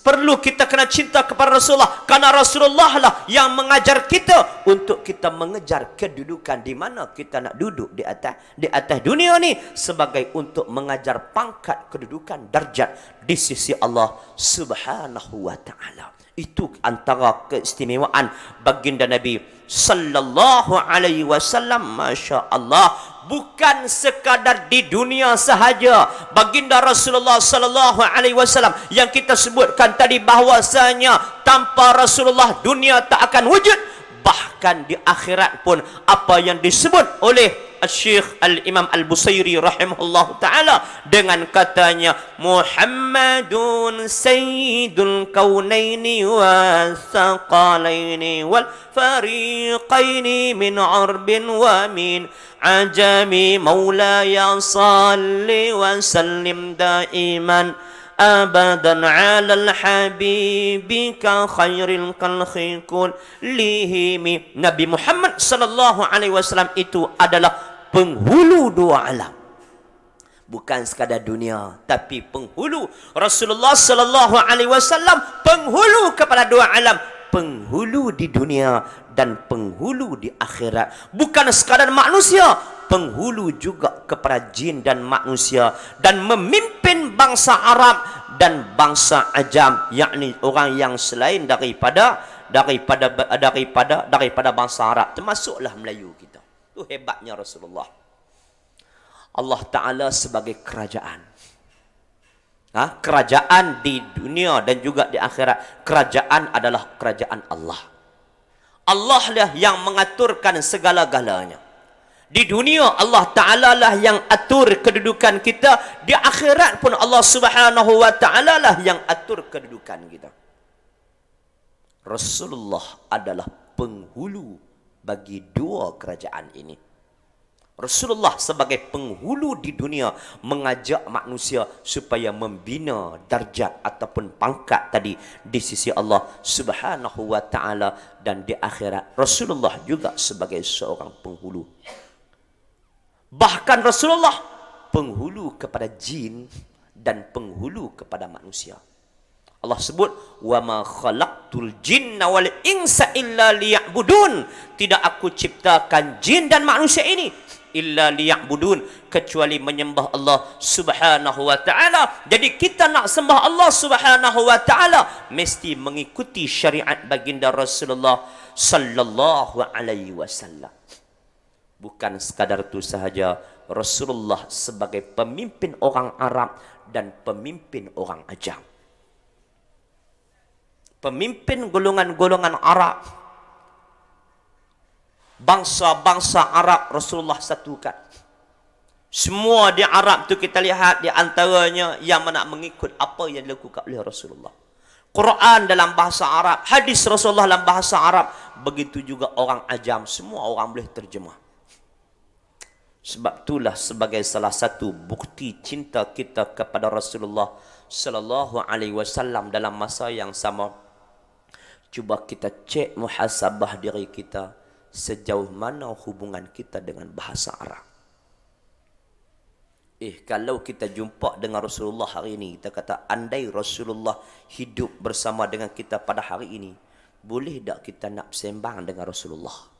Speaker 1: perlu kita kena cinta kepada Rasulullah, karena Rasulullah lah yang mengajar kita untuk kita mengejar kedudukan di mana kita nak duduk di atas dunia ni, sebagai untuk mengajar pangkat kedudukan darjat di sisi Allah Subhanahu wa taala. Itu antara keistimewaan baginda Nabi sallallahu alaihi wasallam. Masya Allah, bukan sekadar di dunia sahaja. Baginda Rasulullah sallallahu alaihi wasallam yang kita sebutkan tadi bahwasanya tanpa Rasulullah dunia tak akan wujud. Bahkan di akhirat pun apa yang disebut oleh Syekh Al-Imam Al-Busairi rahimahullah ta'ala dengan katanya, Muhammadun sayyidul kaunaini wa thaqalaini wal fariqaini min arbin wa min ajami maulaya salli wa sallim daiman abadan alal habibika khairil khalqi kullihim. Nabi Muhammad sallallahu alaihi wasallam itu adalah penghulu dua alam. Bukan sekadar dunia, tapi penghulu. Rasulullah sallallahu alaihi wasallam penghulu kepada dua alam, penghulu di dunia dan penghulu di akhirat. Bukan sekadar manusia, penghulu juga kepada jin dan manusia, dan memimpin bangsa Arab dan bangsa Ajam, yakni orang yang selain daripada bangsa Arab, termasuklah Melayu kita. Itu hebatnya Rasulullah. Allah Ta'ala sebagai kerajaan, kerajaan di dunia dan juga di akhirat. Kerajaan adalah kerajaan Allah. Allah lah yang mengaturkan segala-galanya. Di dunia Allah Ta'ala lah yang atur kedudukan kita. Di akhirat pun Allah Subhanahu wa Ta'ala lah yang atur kedudukan kita. Rasulullah adalah penghulu bagi dua kerajaan ini. Rasulullah sebagai penghulu di dunia mengajak manusia supaya membina darjat ataupun pangkat tadi di sisi Allah Subhanahu wa Ta'ala, dan di akhirat Rasulullah juga sebagai seorang penghulu. Bahkan Rasulullah penghulu kepada jin dan penghulu kepada manusia. Allah sebut, wa ma khalaqtul jinna wal insa illa liya'budun. Tidak aku ciptakan jin dan manusia ini illa liya'budun, kecuali menyembah Allah Subhanahu wa Ta'ala. Jadi kita nak sembah Allah Subhanahu wa Ta'ala mesti mengikuti syariat baginda Rasulullah sallallahu alaihi wasallam. Bukan sekadar itu sahaja, Rasulullah sebagai pemimpin orang Arab dan pemimpin orang Ajam. Pemimpin golongan-golongan Arab, bangsa-bangsa Arab Rasulullah satukan. Semua di Arab tu kita lihat di antaranya yang nak mengikut apa yang dilakukan oleh Rasulullah. Quran dalam bahasa Arab, hadis Rasulullah dalam bahasa Arab, begitu juga orang Ajam, semua orang boleh terjemah. Sebab itulah sebagai salah satu bukti cinta kita kepada Rasulullah sallallahu alaihi wasallam dalam masa yang sama, cuba kita cek muhasabah diri kita, sejauh mana hubungan kita dengan bahasa Arab. Kalau kita jumpa dengan Rasulullah hari ini, kita kata andai Rasulullah hidup bersama dengan kita pada hari ini, boleh tak kita nak sembang dengan Rasulullah?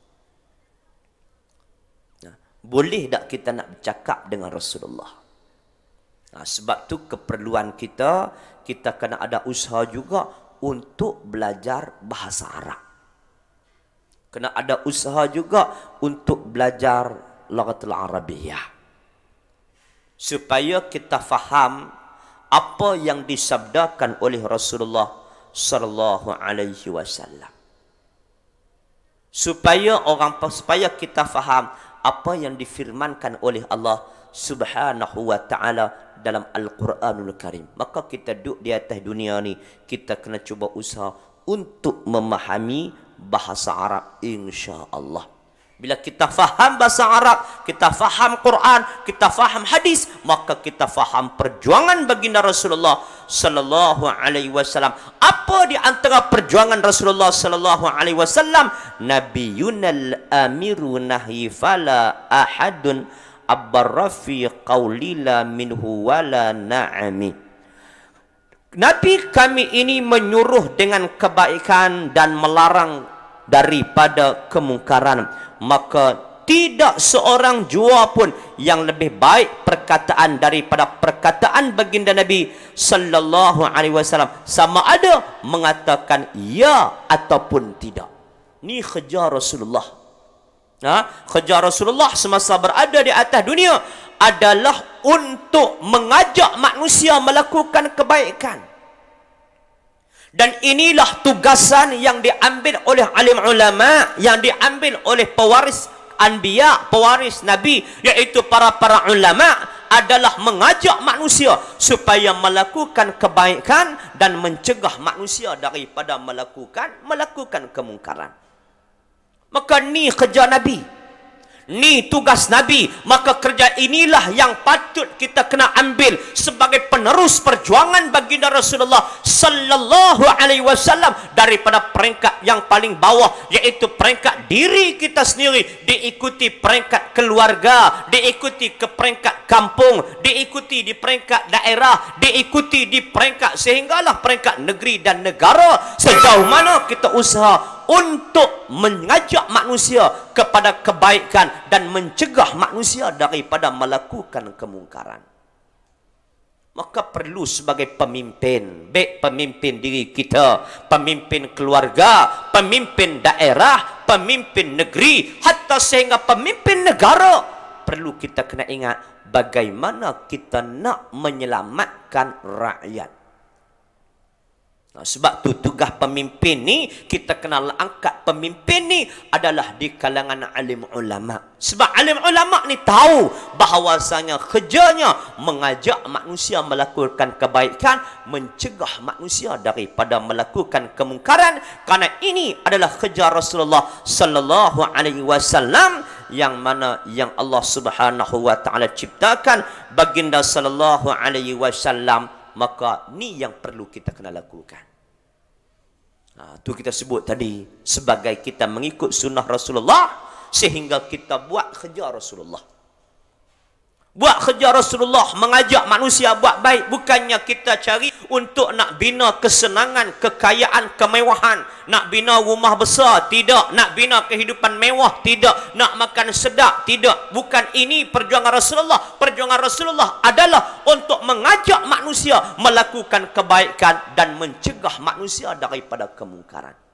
Speaker 1: Boleh tak kita nak bercakap dengan Rasulullah? Sebab tu keperluan kita kena ada usaha juga untuk belajar bahasa Arab. Kena ada usaha juga untuk belajar Lughatul Arabiyyah, supaya kita faham apa yang disabdakan oleh Rasulullah sallallahu alaihi wasallam. Supaya kita faham apa yang difirmankan oleh Allah Subhanahu wa Ta'ala dalam Al-Quranul Karim. Maka kita duduk di atas dunia ni, kita kena cuba usaha untuk memahami bahasa Arab, insya-Allah. Bila kita faham bahasa Arab, kita faham Quran, kita faham hadis, maka kita faham perjuangan baginda Rasulullah sallallahu alaihi wasallam. Apa di antara perjuangan Rasulullah sallallahu alaihi wasallam? Nabiyunal amiru nahi fala ahadun abarra fi qaulila minhu wala na'ami. Nabi kami ini menyuruh dengan kebaikan dan melarang daripada kemungkaran. Maka tidak seorang jua pun yang lebih baik perkataan daripada perkataan baginda Nabi sallallahu alaihi wasallam, sama ada mengatakan ya ataupun tidak. Ni kerja Rasulullah. Kerja Rasulullah semasa berada di atas dunia adalah untuk mengajak manusia melakukan kebaikan. Dan inilah tugasan yang diambil oleh alim ulama, yang diambil oleh pewaris anbiya, pewaris nabi, yaitu para ulama, adalah mengajak manusia supaya melakukan kebaikan dan mencegah manusia daripada melakukan kemungkaran. Maka ni kerja Nabi, ni tugas Nabi. Maka kerja inilah yang patut kita kena ambil sebagai penerus perjuangan baginda Rasulullah sallallahu alaihi wasallam daripada peringkat yang paling bawah, yaitu peringkat diri kita sendiri, diikuti peringkat keluarga, diikuti ke peringkat kampung, diikuti di peringkat daerah, diikuti di peringkat sehinggalah peringkat negeri dan negara. Sejauh mana kita usaha untuk mengajak manusia kepada kebaikan dan mencegah manusia daripada melakukan kemungkaran. Maka perlu sebagai pemimpin, baik pemimpin diri kita, pemimpin keluarga, pemimpin daerah, pemimpin negeri, hatta sehingga pemimpin negara, perlu kita kena ingat bagaimana kita nak menyelamatkan rakyat. Nah, sebab tu tugas pemimpin ni, kita kenal angkat pemimpin ni adalah di kalangan alim ulama. Sebab alim ulama ni tahu bahawasanya kerjanya mengajak manusia melakukan kebaikan, mencegah manusia daripada melakukan kemungkaran. Karena ini adalah kerja Rasulullah sallallahu alaihi wasallam, yang mana yang Allah Subhanahu wa taala ciptakan baginda sallallahu alaihi wasallam. Maka ni yang perlu kita kena lakukan. Tu kita sebut tadi sebagai kita mengikut sunnah Rasulullah, sehingga kita buat kerja Rasulullah. Buat kerja Rasulullah, mengajak manusia buat baik. Bukannya kita cari untuk nak bina kesenangan, kekayaan, kemewahan. Nak bina rumah besar, tidak. Nak bina kehidupan mewah, tidak. Nak makan sedap, tidak. Bukan ini perjuangan Rasulullah. Perjuangan Rasulullah adalah untuk mengajak manusia melakukan kebaikan dan mencegah manusia daripada kemungkaran.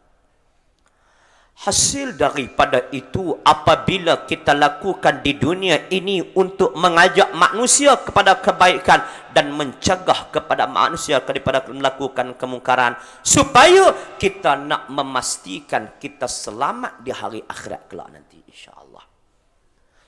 Speaker 1: Hasil daripada itu, apabila kita lakukan di dunia ini untuk mengajak manusia kepada kebaikan dan mencegah kepada manusia daripada melakukan kemungkaran, supaya kita nak memastikan kita selamat di hari akhirat kelak nanti, insya-Allah.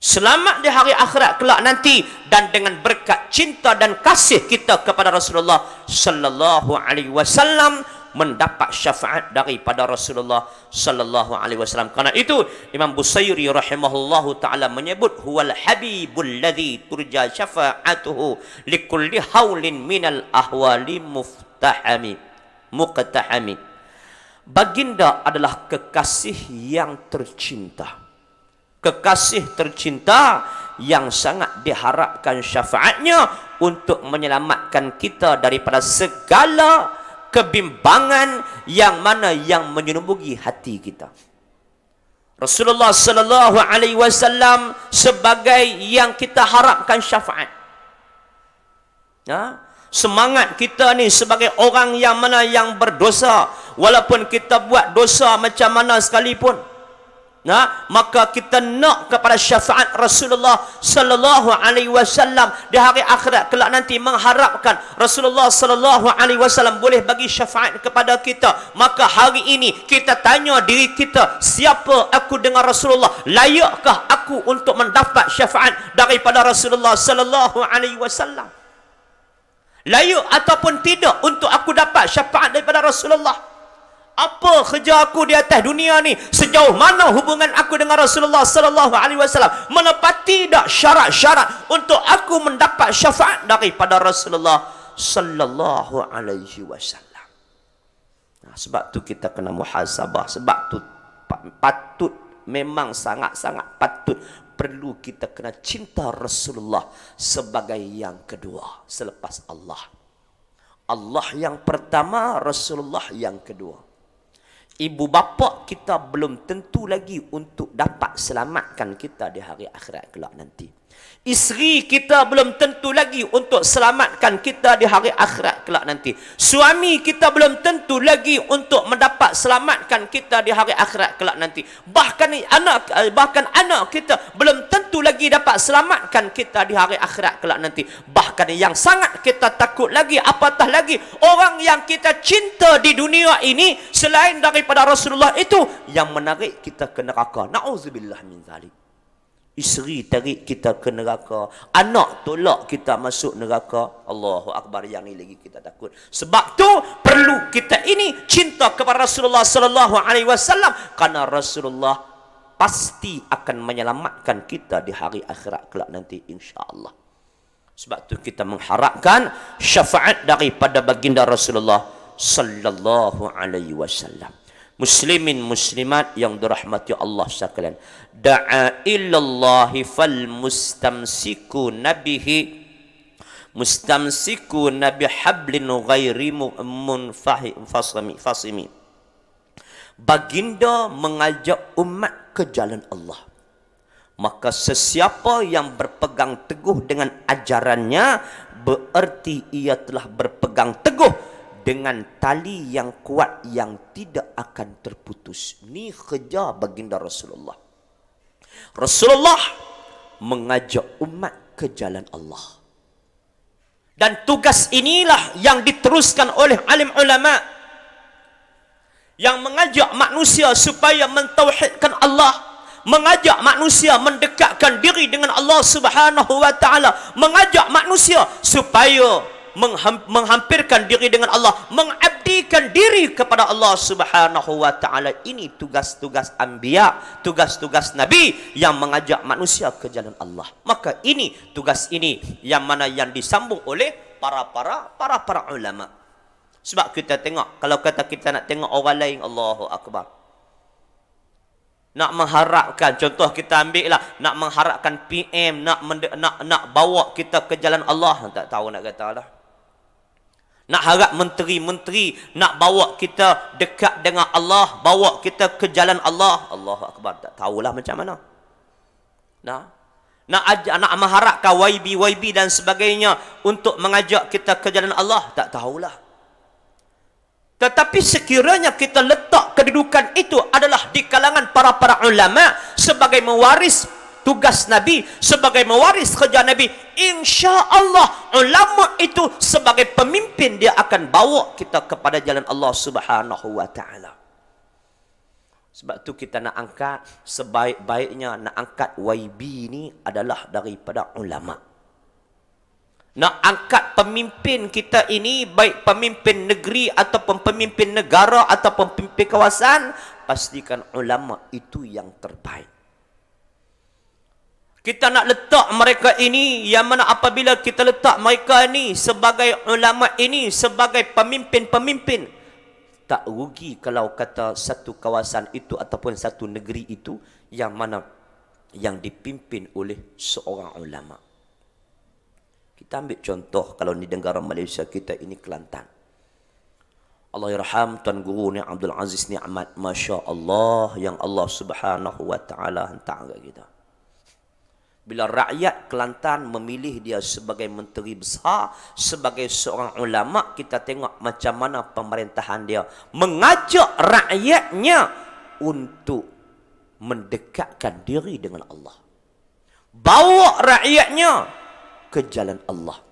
Speaker 1: Selamat di hari akhirat kelak nanti, dan dengan berkat cinta dan kasih kita kepada Rasulullah sallallahu alaihi wasallam, mendapat syafaat daripada Rasulullah sallallahu alaihi wasallam. Karena itu Imam Busairi rahimahullahu taala menyebut huwal habibul ladzi turja syafa'atuhu likulli haulin minal ahwali muqtahami. Baginda adalah kekasih yang tercinta. Kekasih tercinta yang sangat diharapkan syafaatnya untuk menyelamatkan kita daripada segala kebimbangan yang mana yang menyelubungi hati kita. Rasulullah sallallahu alaihi wasallam sebagai yang kita harapkan syafaat. Semangat kita ni sebagai orang yang mana yang berdosa, walaupun kita buat dosa macam mana sekalipun, maka kita nak kepada syafaat Rasulullah sallallahu alaihi wasallam di hari akhirat kelak nanti, mengharapkan Rasulullah sallallahu alaihi wasallam boleh bagi syafaat kepada kita. Maka hari ini kita tanya diri kita, siapa aku dengan Rasulullah? Layakkah aku untuk mendapat syafaat daripada Rasulullah sallallahu alaihi wasallam? Layak ataupun tidak untuk aku dapat syafaat daripada Rasulullah? Apa kerja aku di atas dunia ni? Sejauh mana hubungan aku dengan Rasulullah sallallahu alaihi wasallam? Menepati tak syarat-syarat untuk aku mendapat syafaat daripada Rasulullah sallallahu alaihi wasallam? Sebab tu kita kena muhasabah. Sebab tu patut, memang sangat-sangat patut, perlu kita kena cinta Rasulullah sebagai yang kedua selepas Allah. Allah yang pertama, Rasulullah yang kedua. Ibu bapa kita belum tentu lagi untuk dapat selamatkan kita di hari akhirat kelak nanti. Isteri kita belum tentu lagi untuk selamatkan kita di hari akhirat kelak nanti. Suami kita belum tentu lagi untuk mendapat selamatkan kita di hari akhirat kelak nanti. Bahkan anak kita belum tentu lagi dapat selamatkan kita di hari akhirat kelak nanti. Bahkan yang sangat kita takut lagi, apatah lagi orang yang kita cinta di dunia ini selain daripada Rasulullah itu, yang menarik kita ke neraka. Na'udzubillah min zalik. Isteri tarik kita ke neraka, anak tolak kita masuk neraka. Allahu Akbar, yang ni lagi kita takut. Sebab tu perlu kita ini cinta kepada Rasulullah sallallahu alaihi wasallam, karena Rasulullah pasti akan menyelamatkan kita di hari akhirat kelak nanti, insya-Allah. Sebab tu kita mengharapkan syafaat daripada baginda Rasulullah sallallahu alaihi wasallam. Muslimin muslimat yang dirahmati Allah sekalian, da'a ilallahi fal mustamsiku nabi hablin ghairi fasimi. Baginda mengajak umat ke jalan Allah, maka sesiapa yang berpegang teguh dengan ajarannya, bererti ia telah berpegang teguh dengan tali yang kuat yang tidak akan terputus. Ni kerja baginda Rasulullah. Rasulullah mengajak umat ke jalan Allah. Dan tugas inilah yang diteruskan oleh alim ulama. yang mengajak manusia supaya mentauhidkan Allah, mengajak manusia mendekatkan diri dengan Allah Subhanahu wa taala, mengajak manusia supaya menghampirkan diri dengan Allah, mengabdikan diri kepada Allah Subhanahu wa taala. Ini tugas-tugas anbiya, tugas-tugas nabi yang mengajak manusia ke jalan Allah. Maka ini tugas ini yang mana yang disambung oleh para ulama. Sebab kita tengok, kalau kata kita nak tengok orang lain, Allahu akbar, nak mengharapkan, contoh kita ambil lah, nak mengharapkan PM nak bawa kita ke jalan Allah, tak tahu nak kata lah. Nak harap menteri-menteri nak bawa kita dekat dengan Allah, bawa kita ke jalan Allah, Allahu akbar, tak tahulah macam mana. Nak mengharapkan YB dan sebagainya untuk mengajak kita ke jalan Allah, tak tahulah. Tetapi sekiranya kita letak kedudukan itu adalah di kalangan para ulama sebagai mewaris tugas Nabi, sebagai mewaris kerja Nabi, insya-Allah ulama itu sebagai pemimpin dia akan bawa kita kepada jalan Allah Subhanahu wa taala. Sebab tu kita nak angkat, sebaik-baiknya nak angkat YB ni adalah daripada ulama. Nak angkat pemimpin kita ini, baik pemimpin negeri ataupun pemimpin negara ataupun pemimpin kawasan, pastikan ulama itu yang terbaik. Kita nak letak mereka ini, yang mana apabila kita letak mereka ini sebagai ulama ini, sebagai pemimpin-pemimpin, tak rugi kalau kata satu kawasan itu ataupun satu negeri itu yang mana yang dipimpin oleh seorang ulama. Kita ambil contoh kalau di negara Malaysia kita ini, Kelantan. Allah yarham Tuan Guru ni Abdul Aziz Ni'mat, Masya Allah, yang Allah Subhanahu wa ta'ala hantar ke kita. Bila rakyat Kelantan memilih dia sebagai menteri besar, sebagai seorang ulama, kita tengok macam mana pemerintahan dia mengajak rakyatnya untuk mendekatkan diri dengan Allah, bawa rakyatnya ke jalan Allah,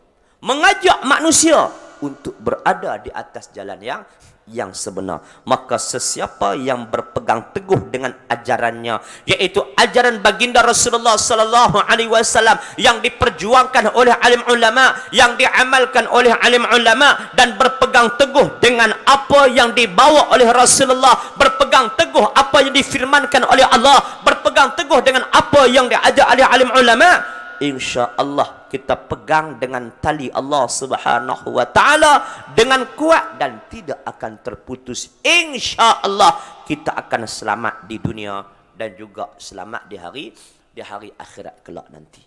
Speaker 1: mengajak manusia untuk berada di atas jalan yang sebenar. Maka sesiapa yang berpegang teguh dengan ajarannya, yaitu ajaran baginda Rasulullah sallallahu alaihi wasallam yang diperjuangkan oleh alim ulama, yang diamalkan oleh alim ulama, dan berpegang teguh dengan apa yang dibawa oleh Rasulullah, berpegang teguh apa yang difirmankan oleh Allah, berpegang teguh dengan apa yang diajar oleh alim ulama, insya-Allah kita pegang dengan tali Allah Subhanahu wa taala dengan kuat dan tidak akan terputus. Insya-Allah kita akan selamat di dunia dan juga selamat di hari akhirat kelak nanti.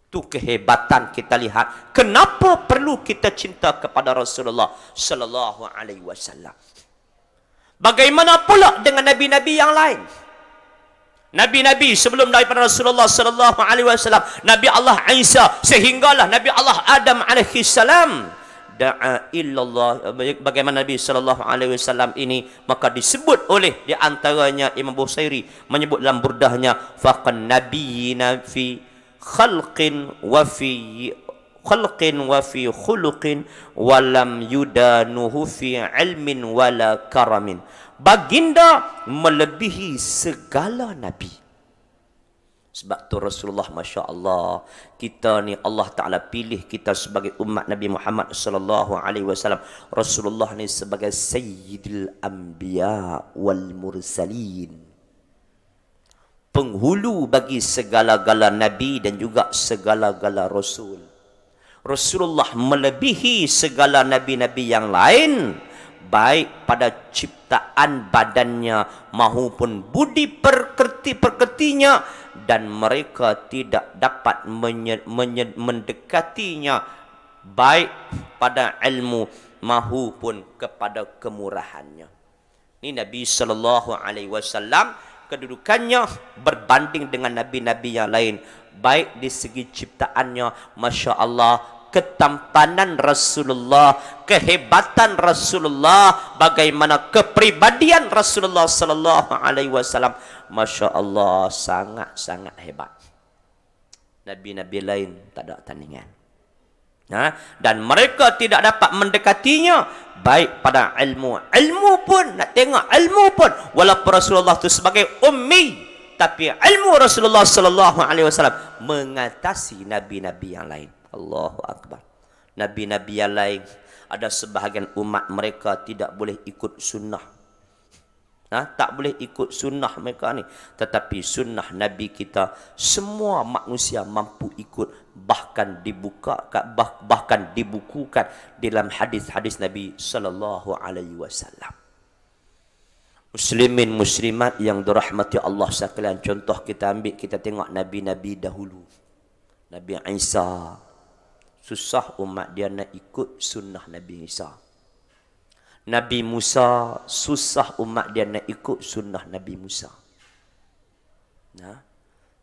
Speaker 1: Tu kehebatan kita lihat. Kenapa perlu kita cinta kepada Rasulullah sallallahu alaihi wasallam? Bagaimana pula dengan nabi-nabi yang lain? Nabi-nabi sebelum daripada Rasulullah sallallahu alaihi wasallam, Nabi Allah Isa sehinggalah Nabi Allah Adam alaihi salam, da'a illallah, bagaimana Nabi sallallahu alaihi wasallam ini maka disebut oleh di antaranya Imam Busairi menyebut dalam burdahnya, faqan nabiyina fi khalqin wa fi khuluqin wa lam yudanuhu fi ilmin wala karamin. Baginda melebihi segala nabi. Sebab tu Rasulullah, Masya Allah, kita ni Allah Ta'ala pilih kita sebagai umat Nabi Muhammad sallallahu alaihi wasallam. Rasulullah ni sebagai Sayyidil Anbiya wal Mursalin, penghulu bagi segala-gala nabi dan juga segala-gala rasul. Rasulullah melebihi segala nabi-nabi yang lain, baik pada ciptaan badannya maupun budi perkertinya, dan mereka tidak dapat mendekatinya baik pada ilmu maupun kepada kemurahannya. Ini Nabi sallallahu alaihi wasallam kedudukannya berbanding dengan nabi-nabi yang lain, baik di segi ciptaannya, Masya Allah, ketampanan Rasulullah, kehebatan Rasulullah, bagaimana kepribadian Rasulullah sallallahu alaihi wasallam, Masya Allah, sangat-sangat hebat. Nabi-nabi lain tak ada tandingan. Dan mereka tidak dapat mendekatinya baik pada ilmu. Ilmu pun, nak tengok ilmu pun, walaupun Rasulullah itu sebagai ummi, tapi ilmu Rasulullah sallallahu alaihi wasallam mengatasi nabi-nabi yang lain. Allahu akbar. Nabi-nabi yang lain, ada sebahagian umat mereka tidak boleh ikut sunnah. Tak boleh ikut sunnah mereka ni. Tetapi sunnah Nabi kita semua manusia mampu ikut, bahkan dibukukan dalam hadis-hadis Nabi sallallahu alaihi wasallam. Muslimin muslimat yang dirahmati Allah sekalian, contoh kita ambil, kita tengok nabi-nabi dahulu. Nabi Isa, susah umat dia nak ikut sunnah Nabi Isa. Nabi Musa, susah umat dia nak ikut sunnah Nabi Musa.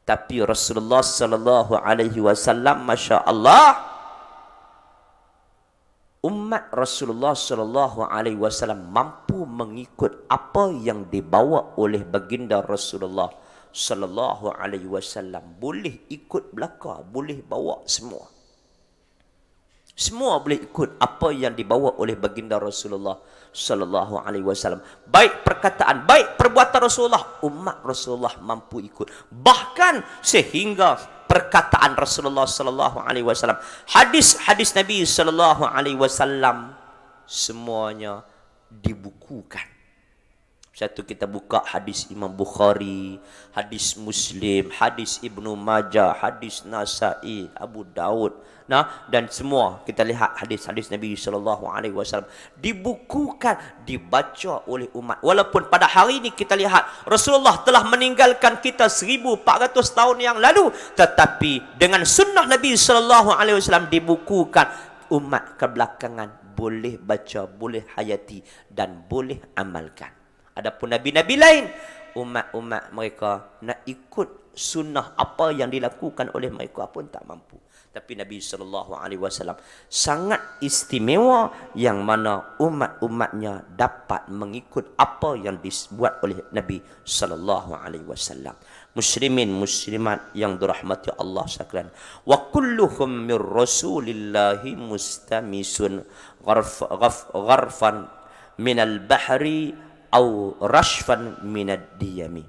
Speaker 1: Tapi Rasulullah sallallahu alaihi wasallam, masya-Allah, umat Rasulullah sallallahu alaihi wasallam mampu mengikut apa yang dibawa oleh baginda Rasulullah sallallahu alaihi wasallam. Boleh ikut belaka, boleh bawa semua. Semua boleh ikut apa yang dibawa oleh baginda Rasulullah sallallahu alaihi wasallam. Baik perkataan, baik perbuatan Rasulullah, umat Rasulullah mampu ikut. Bahkan sehingga perkataan Rasulullah sallallahu alaihi wasallam, hadis-hadis Nabi sallallahu alaihi wasallam, semuanya dibukukan. Satu kita buka hadis Imam Bukhari, hadis Muslim, hadis Ibnu Majah, hadis Nasai, Abu Daud, dan semua kita lihat hadis-hadis Nabi sallallahu alaihi wasallam dibukukan, dibaca oleh umat. Walaupun pada hari ini kita lihat Rasulullah telah meninggalkan kita 1400 tahun yang lalu, tetapi dengan sunnah Nabi sallallahu alaihi wasallam dibukukan, umat kebelakangan boleh baca, boleh hayati dan boleh amalkan. Adapun nabi-nabi lain, umat-umat mereka nak ikut sunnah apa yang dilakukan oleh mereka pun tak mampu. Tapi Nabi sallallahu alaihi wasallam sangat istimewa, yang mana umat-umatnya dapat mengikut apa yang dibuat oleh Nabi sallallahu alaihi wasallam. Muslimin muslimat yang dirahmati Allah sekalian, wa kulluhum min rasulillahi mustamisun gharfan minal bahri au rashfan minad diyami.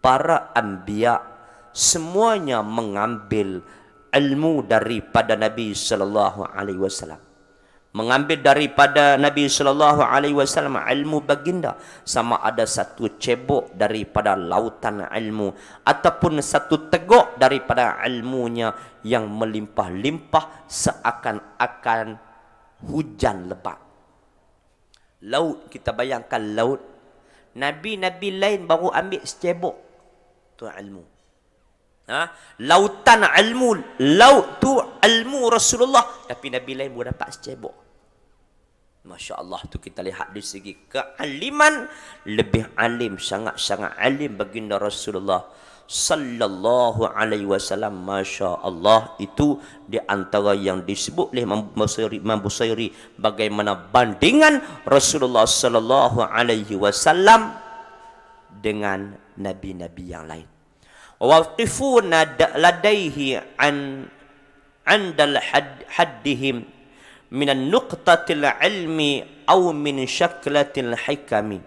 Speaker 1: Para anbiya semuanya mengambil ilmu daripada Nabi sallallahu alaihi wasallam. Mengambil daripada Nabi sallallahu alaihi wasallam ilmu baginda, sama ada satu cebok daripada lautan ilmu ataupun satu teguk daripada ilmunya yang melimpah-limpah seakan-akan hujan lebat. Laut, kita bayangkan laut, nabi-nabi lain baru ambil secebok tu ilmu. Lautan ilmu, laut tu ilmu Rasulullah, tapi nabi lain baru dapat secebok. Masya Allah, tu kita lihat dari segi kealiman, lebih alim, sangat-sangat alim baginda Rasulullah sallallahu alaihi wasallam. Masya Allah, itu di antara yang disebut oleh Imam Busairi bagaimana bandingan Rasulullah sallallahu alaihi wasallam dengan nabi-nabi yang lain. Waqifuna ladaihi andal haddihim minan nuqtatil ilmi aw min syaklatil hikami.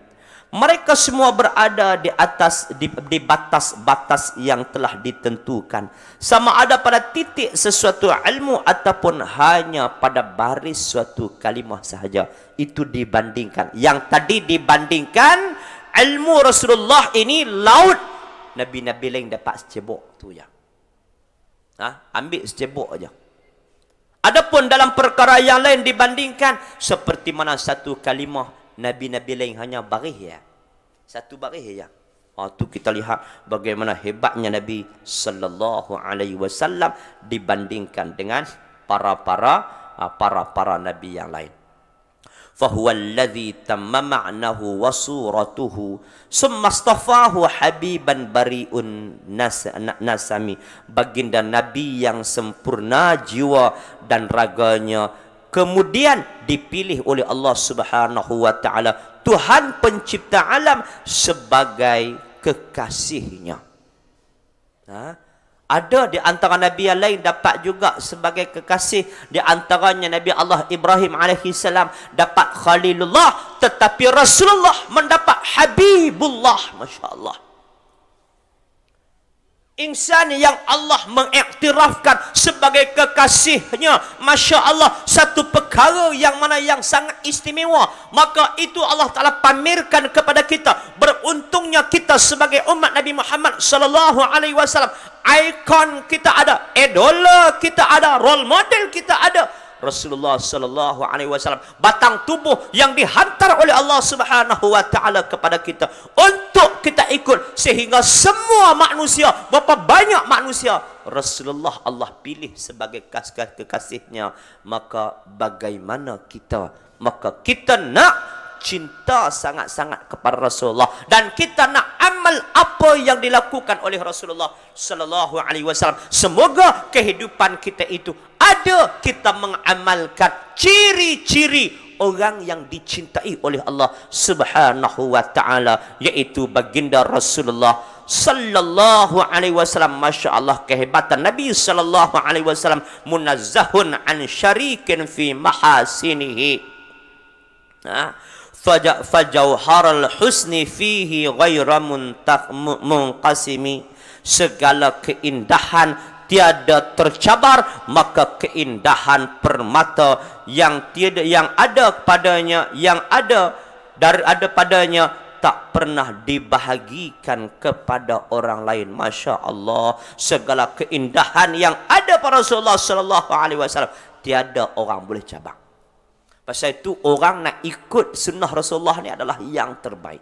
Speaker 1: Mereka semua berada di atas di batas-batas yang telah ditentukan, sama ada pada titik sesuatu ilmu ataupun hanya pada baris suatu kalimah sahaja. Itu dibandingkan. Yang tadi dibandingkan ilmu Rasulullah ini laut, nabi-nabi lain dapat secebok tu ya. Ambil secebok aja. Adapun dalam perkara yang lain dibandingkan, seperti mana satu kalimah, nabi-nabi lain hanya baris ya. Satu baris ya. Tu kita lihat bagaimana hebatnya Nabi sallallahu alaihi wasallam dibandingkan dengan para nabi yang lain. Fahuwa alladhi tamma ma'nahu wa suratuhu summa astafahu habiban bari'un nasami. Baginda Nabi yang sempurna jiwa dan raganya, kemudian dipilih oleh Allah Subhanahu wa taala, Tuhan pencipta alam, sebagai kekasihnya. Ada di antara Nabi yang lain dapat juga sebagai kekasih. Di antaranya Nabi Allah Ibrahim alaihissalam dapat Khalilullah. Tetapi Rasulullah mendapat Habibullah. Masya Allah. Insan yang Allah mengiktirafkan sebagai kekasihnya, Masya Allah, satu perkara yang mana yang sangat istimewa. Maka itu Allah Ta'ala pamerkan kepada kita. Beruntungnya kita sebagai umat Nabi Muhammad sallallahu alaihi wasallam. Ikon kita ada, idola kita ada, role model kita ada. Rasulullah sallallahu alaihi wasallam, batang tubuh yang dihantar oleh Allah Subhanahu wa taala kepada kita untuk kita ikut, sehingga semua manusia, berapa banyak manusia Rasulullah Allah pilih sebagai kekasihnya. Maka bagaimana kita? Maka kita nak cinta sangat-sangat kepada Rasulullah, dan kita nak amal apa yang dilakukan oleh Rasulullah sallallahu alaihi wasallam. Semoga kehidupan kita itu ada kita mengamalkan ciri-ciri orang yang dicintai oleh Allah Subhanahu wa taala, yaitu baginda Rasulullah sallallahu alaihi wasallam. Masya Allah, kehebatan Nabi sallallahu alaihi wasallam, munazzahun an syarikin fi mahasinihi. Fajauharul husni fihi ghaira munqasimi. Segala keindahan tiada tercabar, maka keindahan permata yang ada padanya, padanya tak pernah dibahagikan kepada orang lain. Masya Allah, segala keindahan yang ada pada Rasulullah sallallahu alaihi wasallam tiada orang boleh cabang. Pasal itu orang nak ikut sunnah Rasulullah ni adalah yang terbaik.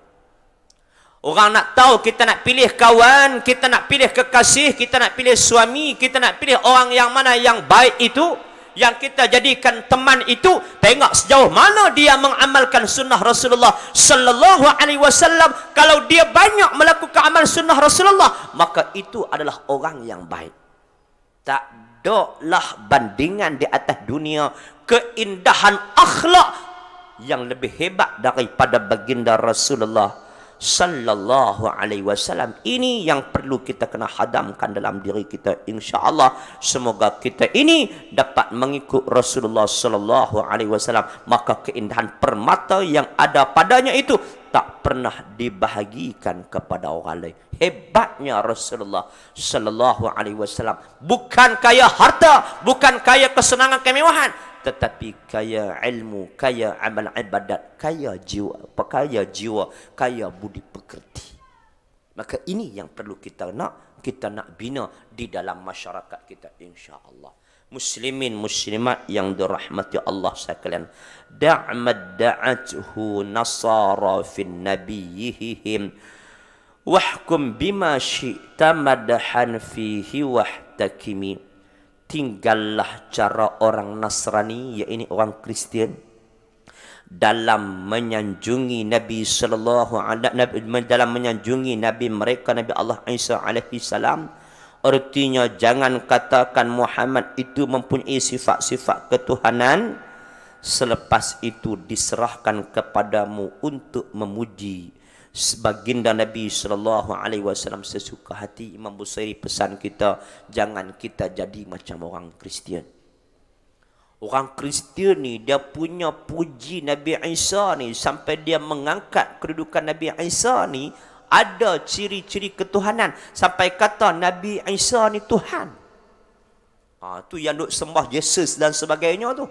Speaker 1: Orang nak tahu, kita nak pilih kawan, kita nak pilih kekasih, kita nak pilih suami, kita nak pilih orang yang mana yang baik itu, yang kita jadikan teman itu, tengok sejauh mana dia mengamalkan sunnah Rasulullah sallallahu alaihi wasallam. Kalau dia banyak melakukan amal sunnah Rasulullah, maka itu adalah orang yang baik. Tak adalah bandingan di atas dunia keindahan akhlak yang lebih hebat daripada baginda Rasulullah sallallahu alaihi wasallam. Ini yang perlu kita kena hadamkan dalam diri kita, insya-Allah. Semoga kita ini dapat mengikut Rasulullah sallallahu alaihi wasallam, maka keindahan permata yang ada padanya itu tak pernah dibahagikan kepada orang lain. Hebatnya Rasulullah sallallahu alaihi wasallam, bukan kaya harta, bukan kaya kesenangan kemewahan, tetapi kaya ilmu, kaya amal ibadat, kaya jiwa, kaya budi pekerti. Maka ini yang perlu kita nak bina di dalam masyarakat kita, insya-Allah. Muslimin muslimat yang dirahmati Allah sekalian, da'mad da'athu nasara fin nabiyihim wahkum bima syi'ta madhan fihi wahtakimi. Tinggallah cara orang Nasrani, yakni orang Kristian, dalam menyanjungi Nabi sallallahu alaihi dalam menyanjungi Nabi mereka, Nabi Allah Isa alaihi salam. Artinya jangan katakan Muhammad itu mempunyai sifat-sifat ketuhanan, selepas itu diserahkan kepadamu untuk memuji baginda Nabi sallallahu alaihi wasallam sesuka hati. Imam Busairi pesan kita, jangan kita jadi macam orang Kristian. Orang Kristian ni dia punya puji Nabi Isa ni sampai dia mengangkat kedudukan Nabi Isa ni, ada ciri-ciri ketuhanan sampai kata Nabi Isa ni Tuhan. Tu yang duk sembah Yesus dan sebagainya tu.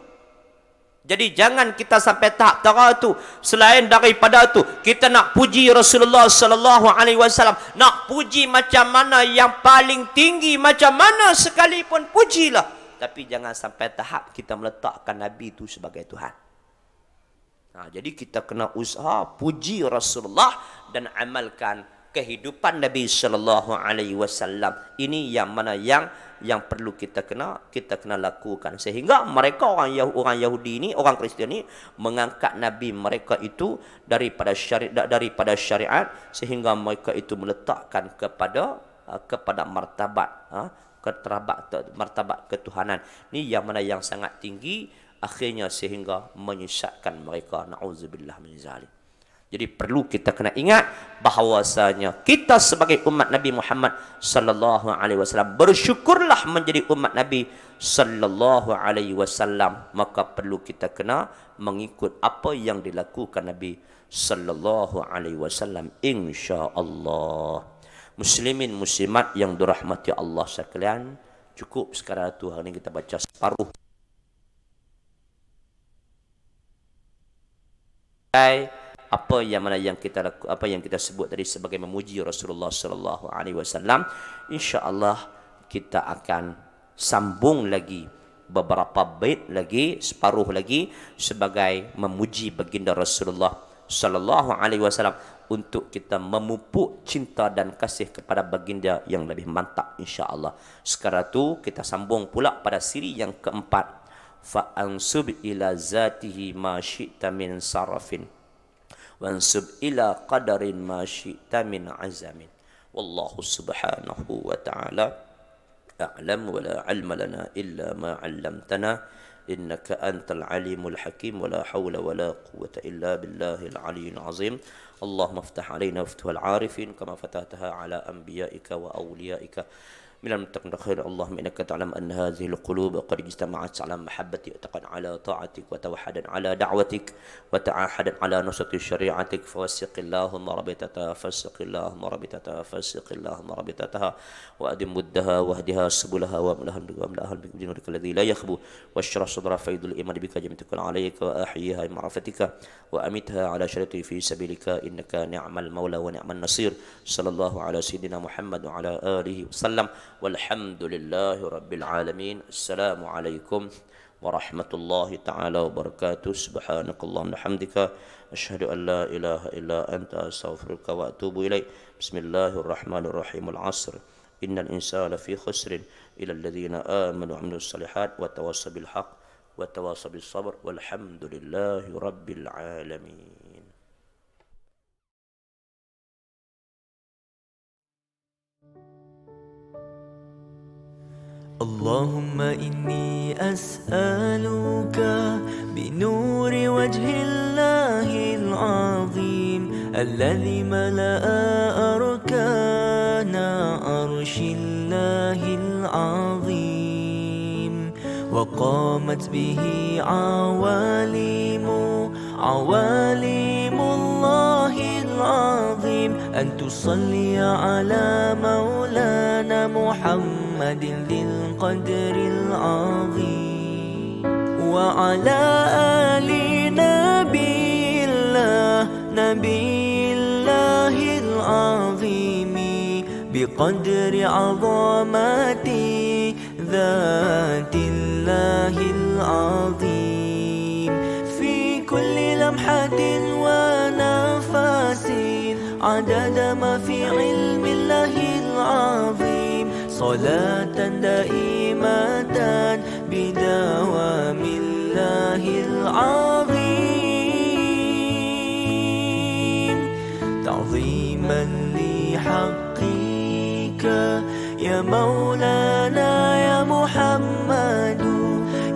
Speaker 1: Jadi jangan kita sampai tahap tara tu. Selain daripada tu, kita nak puji Rasulullah sallallahu alaihi wasallam, nak puji macam mana yang paling tinggi, macam mana sekalipun pujilah. Tapi jangan sampai tahap kita meletakkan Nabi itu sebagai Tuhan. Jadi kita kena usaha puji Rasulullah dan amalkan kehidupan Nabi sallallahu alaihi wasallam. Ini yang mana yang perlu kita kena lakukan, sehingga mereka orang Yahudi ini, orang Kristian ini mengangkat Nabi mereka itu daripada syariat sehingga mereka itu meletakkan kepada martabat ketuhanan. Ini yang mana yang sangat tinggi, akhirnya sehingga menyesatkan mereka. Nauzubillah min zalik. Jadi perlu kita kena ingat bahawasanya kita sebagai umat Nabi Muhammad sallallahu alaihi wasallam bersyukurlah menjadi umat Nabi sallallahu alaihi wasallam, maka perlu kita kena mengikut apa yang dilakukan Nabi sallallahu alaihi wasallam insya-Allah. Muslimin muslimat yang dirahmati Allah sekalian, cukup sekarang tu hari ini kita baca separuh apa yang kita sebut tadi sebagai memuji Rasulullah sallallahu alaihi wasallam. Insya-Allah kita akan sambung lagi beberapa bait lagi, separuh lagi sebagai memuji baginda Rasulullah sallallahu alaihi wasallam untuk kita memupuk cinta dan kasih kepada baginda yang lebih mantap insya-Allah. Sekarang tu kita sambung pula pada siri yang keempat. Fa ansub ila zatihi ma syi'ta min sarafin wansub ila qadarin ma syi'ta min azamin. Wallahu subhanahu wa ta'ala a'lam wa la 'ilma lana illa ma 'allamtana innaka antal alimul hakim wa la hawla wa la quwwata illa billahil aliyyil azim. Allahumma iftah 'alaina futuhal 'arifin kama fatahtaha 'ala anbiya'ika wa awliyaika من المتقين خير. اللهم إنك تعلم أن هذه القلوب قد اجتمعت على محبتك وتقن على طاعتك وتوحدا على دعوتك وتعاهدا على نصرة شريعتك فوسق اللهم ربطتها فسق اللهم ربطتها فسق اللهم ربطتها وأدم مدها واهدها سبلها واملأها بنورك الذي لا يخبو واشرح صدر فيض الإيمان بك جمتك عليك وأحييها بمعرفتك وأمتها على شريعتك في سبيلك إنك نعم المولى ونعم النصير. صلى الله على سيدنا محمد وعلى آله وسلم. Walhamdulillahi Rabbil Alamin. Assalamualaikum warahmatullahi ta'ala wabarakatuh. Subhanakallahumma hamdika asyhadu an la ilaha illa anta astaghfiruka wa atubu ilaik. Bismillahirrahmanirrahim. Al-'asr. Innal insana fi khusrin illa alladhina amanu wa 'amilus salihat wa tawassaw bil haqq wa tawassaw bis sabr. Walhamdulillahi Rabbil Alamin.
Speaker 2: اللهم إني أسألك بنور وجه الله العظيم الذي ملأ أركان عرش الله العظيم وقامت به عوالم الله العظيم أن تصلي على مولانا محمد ذي القدر العظيم وعلى آل نبي الله العظيم بقدر عظمة ذات الله العظيم في كل لمحة ونفس عدد ما في علم الله العظيم صلاة دائمة بدوام الله العظيم تعظيما لحقك يا مولانا يا محمد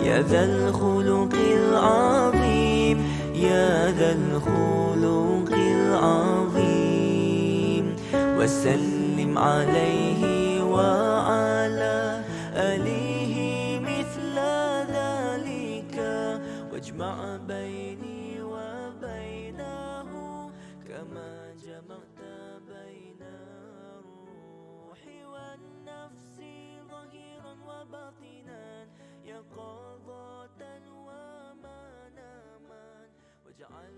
Speaker 2: يا ذا الخلق العظيم يا ذا الخلق العظيم وسلم عليه وعلى آله مثل ذلك واجمع بيني وبينه كما جمعت بين الروح والنفس ظهيرا وباطنا يقظة ومناما واجعل